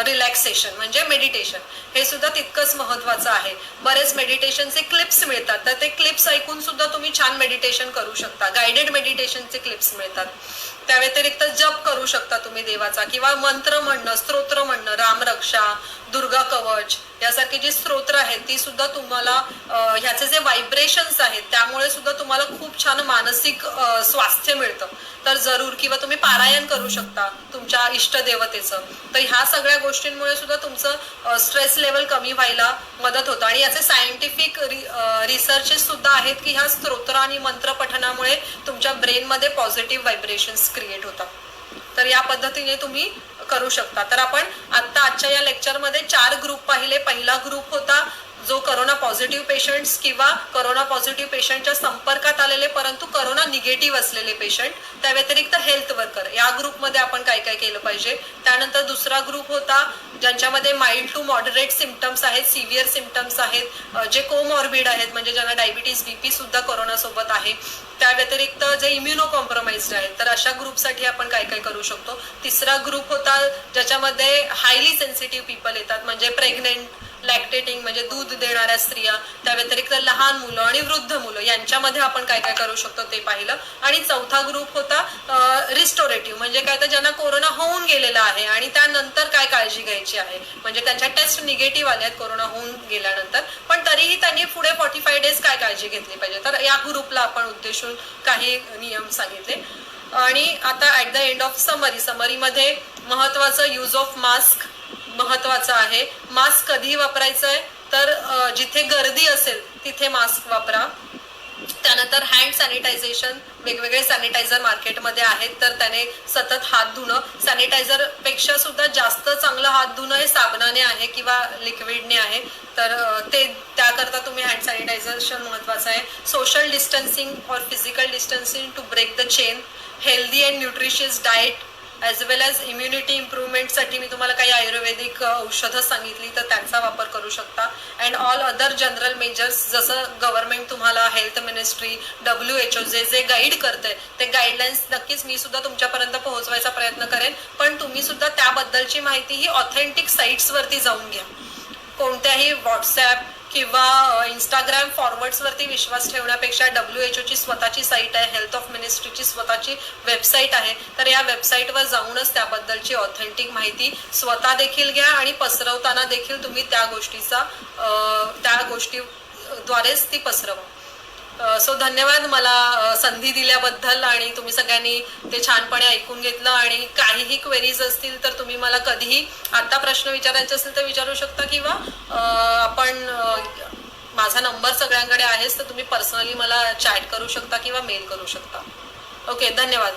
[SPEAKER 1] रिलॅक्सेशन म्हणजे मेडिटेशन, हे सुद्धा तितकंच महत्वाचं आहे. बरेच मेडिटेशनचे क्लिप्स मिळतात, तर ते क्लिप्स ऐकून सुद्धा तुम्ही छान मेडिटेशन करू शकता. गायडेड मेडिटेशनचे क्लिप्स मिळतात. त्या व्यतिरिक्त जप करू शकता तुम्ही देवाचा, किंवा मंत्र म्हणणं, स्तोत्र म्हणणं, रामरक्षा, दुर्गा कवच यासारखी जी स्तोत्र आहेत ती सुद्धा तुम्हाला ह्याचे जे व्हायब्रेशन्स आहेत त्यामुळे सुद्धा तुम्हाला खूप छान मानसिक स्वास्थ्य मिळतं. तर जरूर, किंवा तुम्ही पारायण करू शकता तुमच्या इष्टदेवतेचं. तर ह्या सगळ्या गोष्टींमुळे सुद्धा तुमचं स्ट्रेस लेवल कमी व्हायला मदत होतं. आणि याचे सायंटिफिक रिसर्चेस सुद्धा आहेत की ह्या स्तोत्र आणि मंत्र पठणामुळे तुमच्या ब्रेनमध्ये पॉझिटिव्ह व्हायब्रेशन्स क्रिएट होतात. तर या पद्धतीने तुम्ही करू शकता. तर आपण आजच्या या लेक्चरमध्ये 4 ग्रुप पाहिले. पहिला ग्रुप होता जो करोना पॉझिटिव्ह पेशंट्स किंवा करोना पॉझिटिव्ह पेशंटच्या संपर्कात आलेले परंतु करोना निगेटिव्ह असलेले पेशंट, त्या व्यतिरिक्त हेल्थ वर्कर, या ग्रुपमध्ये आपण काय काय केलं पाहिजे. त्यानंतर दुसरा ग्रुप होता ज्यांच्यामध्ये माइल्ड टू मॉडरेट सिम्पटम्स आहेत, सिव्हिअर सिम्पटम्स आहेत, जे कोमॉर्बिड आहेत म्हणजे ज्यांना डायबिटीज, बीपी सुद्धा करोना सोबत आहे. त्या व्यतिरिक्त जे इम्युनो कॉम्प्रोमाइज्ड आहेत, तर अशा ग्रुपसाठी आपण काय काय करू शकतो. तिसरा ग्रुप होता ज्याच्यामध्ये हायली सेन्सिटिव्ह पीपल येतात, म्हणजे प्रेग्नेंट, लॅक्टेटिंग म्हणजे दूध देणाऱ्या स्त्रिया, त्या व्यतिरिक्त लहान मुलं आणि वृद्ध मुलं, यांच्यामध्ये आपण काय काय करू शकतो ते पाहिलं. आणि चौथा ग्रुप होता रिस्टोरेटिव्ह, म्हणजे काय तर ज्यांना कोरोना होऊन गेलेला आहे आणि त्यानंतर काय काळजी घ्यायची आहे, म्हणजे त्यांच्या टेस्ट निगेटिव्ह आल्या आहेत कोरोना होऊन गेल्यानंतर, पण तरीही त्यांनी पुढे 45 डेज काय काळजी घेतली पाहिजे. तर या ग्रुपला आपण उद्देशून काही नियम सांगितले. आणि आता ऍट द एंड ऑफ समरीमध्ये महत्वाचं यूज ऑफ मास्क महत्वाचं आहे. मास्क कधी वापरायचं आहे तर जिथे गर्दी असेल तिथे मास्क वापरा. त्यानंतर हँड सॅनिटायझेशन, वेगवेगळे सॅनिटायझर मार्केटमध्ये आहेत, तर त्याने सतत हात धुणं, सॅनिटायझर पेक्षा सुद्धा जास्त चांगलं हात धुणं हे साबणाने आहे किंवा लिक्विडने आहे. तर ते त्याकरता तुम्ही हँड सॅनिटायझेशन महत्वाचं आहे. सोशल डिस्टन्सिंग और physical distancing to break the chain, healthy and nutritious diet as well as immunity इम्प्रूव्हमेंटसाठी मी तुम्हाला काही आयुर्वेदिक औषधं सांगितली तर त्यांचा वापर करू शकता. And all other general measures, जसं गव्हर्नमेंट तुम्हाला, हेल्थ मिनिस्ट्री, WHO जे गाईड करते ते गाईडलाईन्स नक्कीच मी सुद्धा तुमच्यापर्यंत पोहोचवायचा प्रयत्न करेन. पण तुम्ही सुद्धा त्याबद्दलची माहिती ही ऑथेंटिक साईट्सवरती जाऊन घ्या. कोणत्याही व्हॉट्सॲप किंवा इंस्टाग्राम फॉरवर्ड्सवरती विश्वास ठेवण्यापेक्षा WHO स्वतःची साईट आहे, हेल्थ ऑफ मिनिस्ट्रीची स्वतःची वेबसाईट आहे, तर या वेबसाईटवर जाऊनच त्याबद्दलची ऑथेंटिक माहिती स्वतः देखील घ्या आणि पसरवताना देखील तुम्ही त्या गोष्टीद्वारेच ती पसरवा. सो धन्यवाद मला संधी दिल्याबद्दल, आणि तुम्ही सगळ्यांनी ते छानपणे ऐकून घेतलं. आणि काहीही क्वेरीज असतील तर तुम्ही मला कधीही आता प्रश्न विचारायचे असतील तर विचारू शकता, किंवा आपण माझा नंबर सगळ्यांकडे आहेच, तर तुम्ही पर्सनली मला चॅट करू शकता किंवा मेल करू शकता. ओके, धन्यवाद.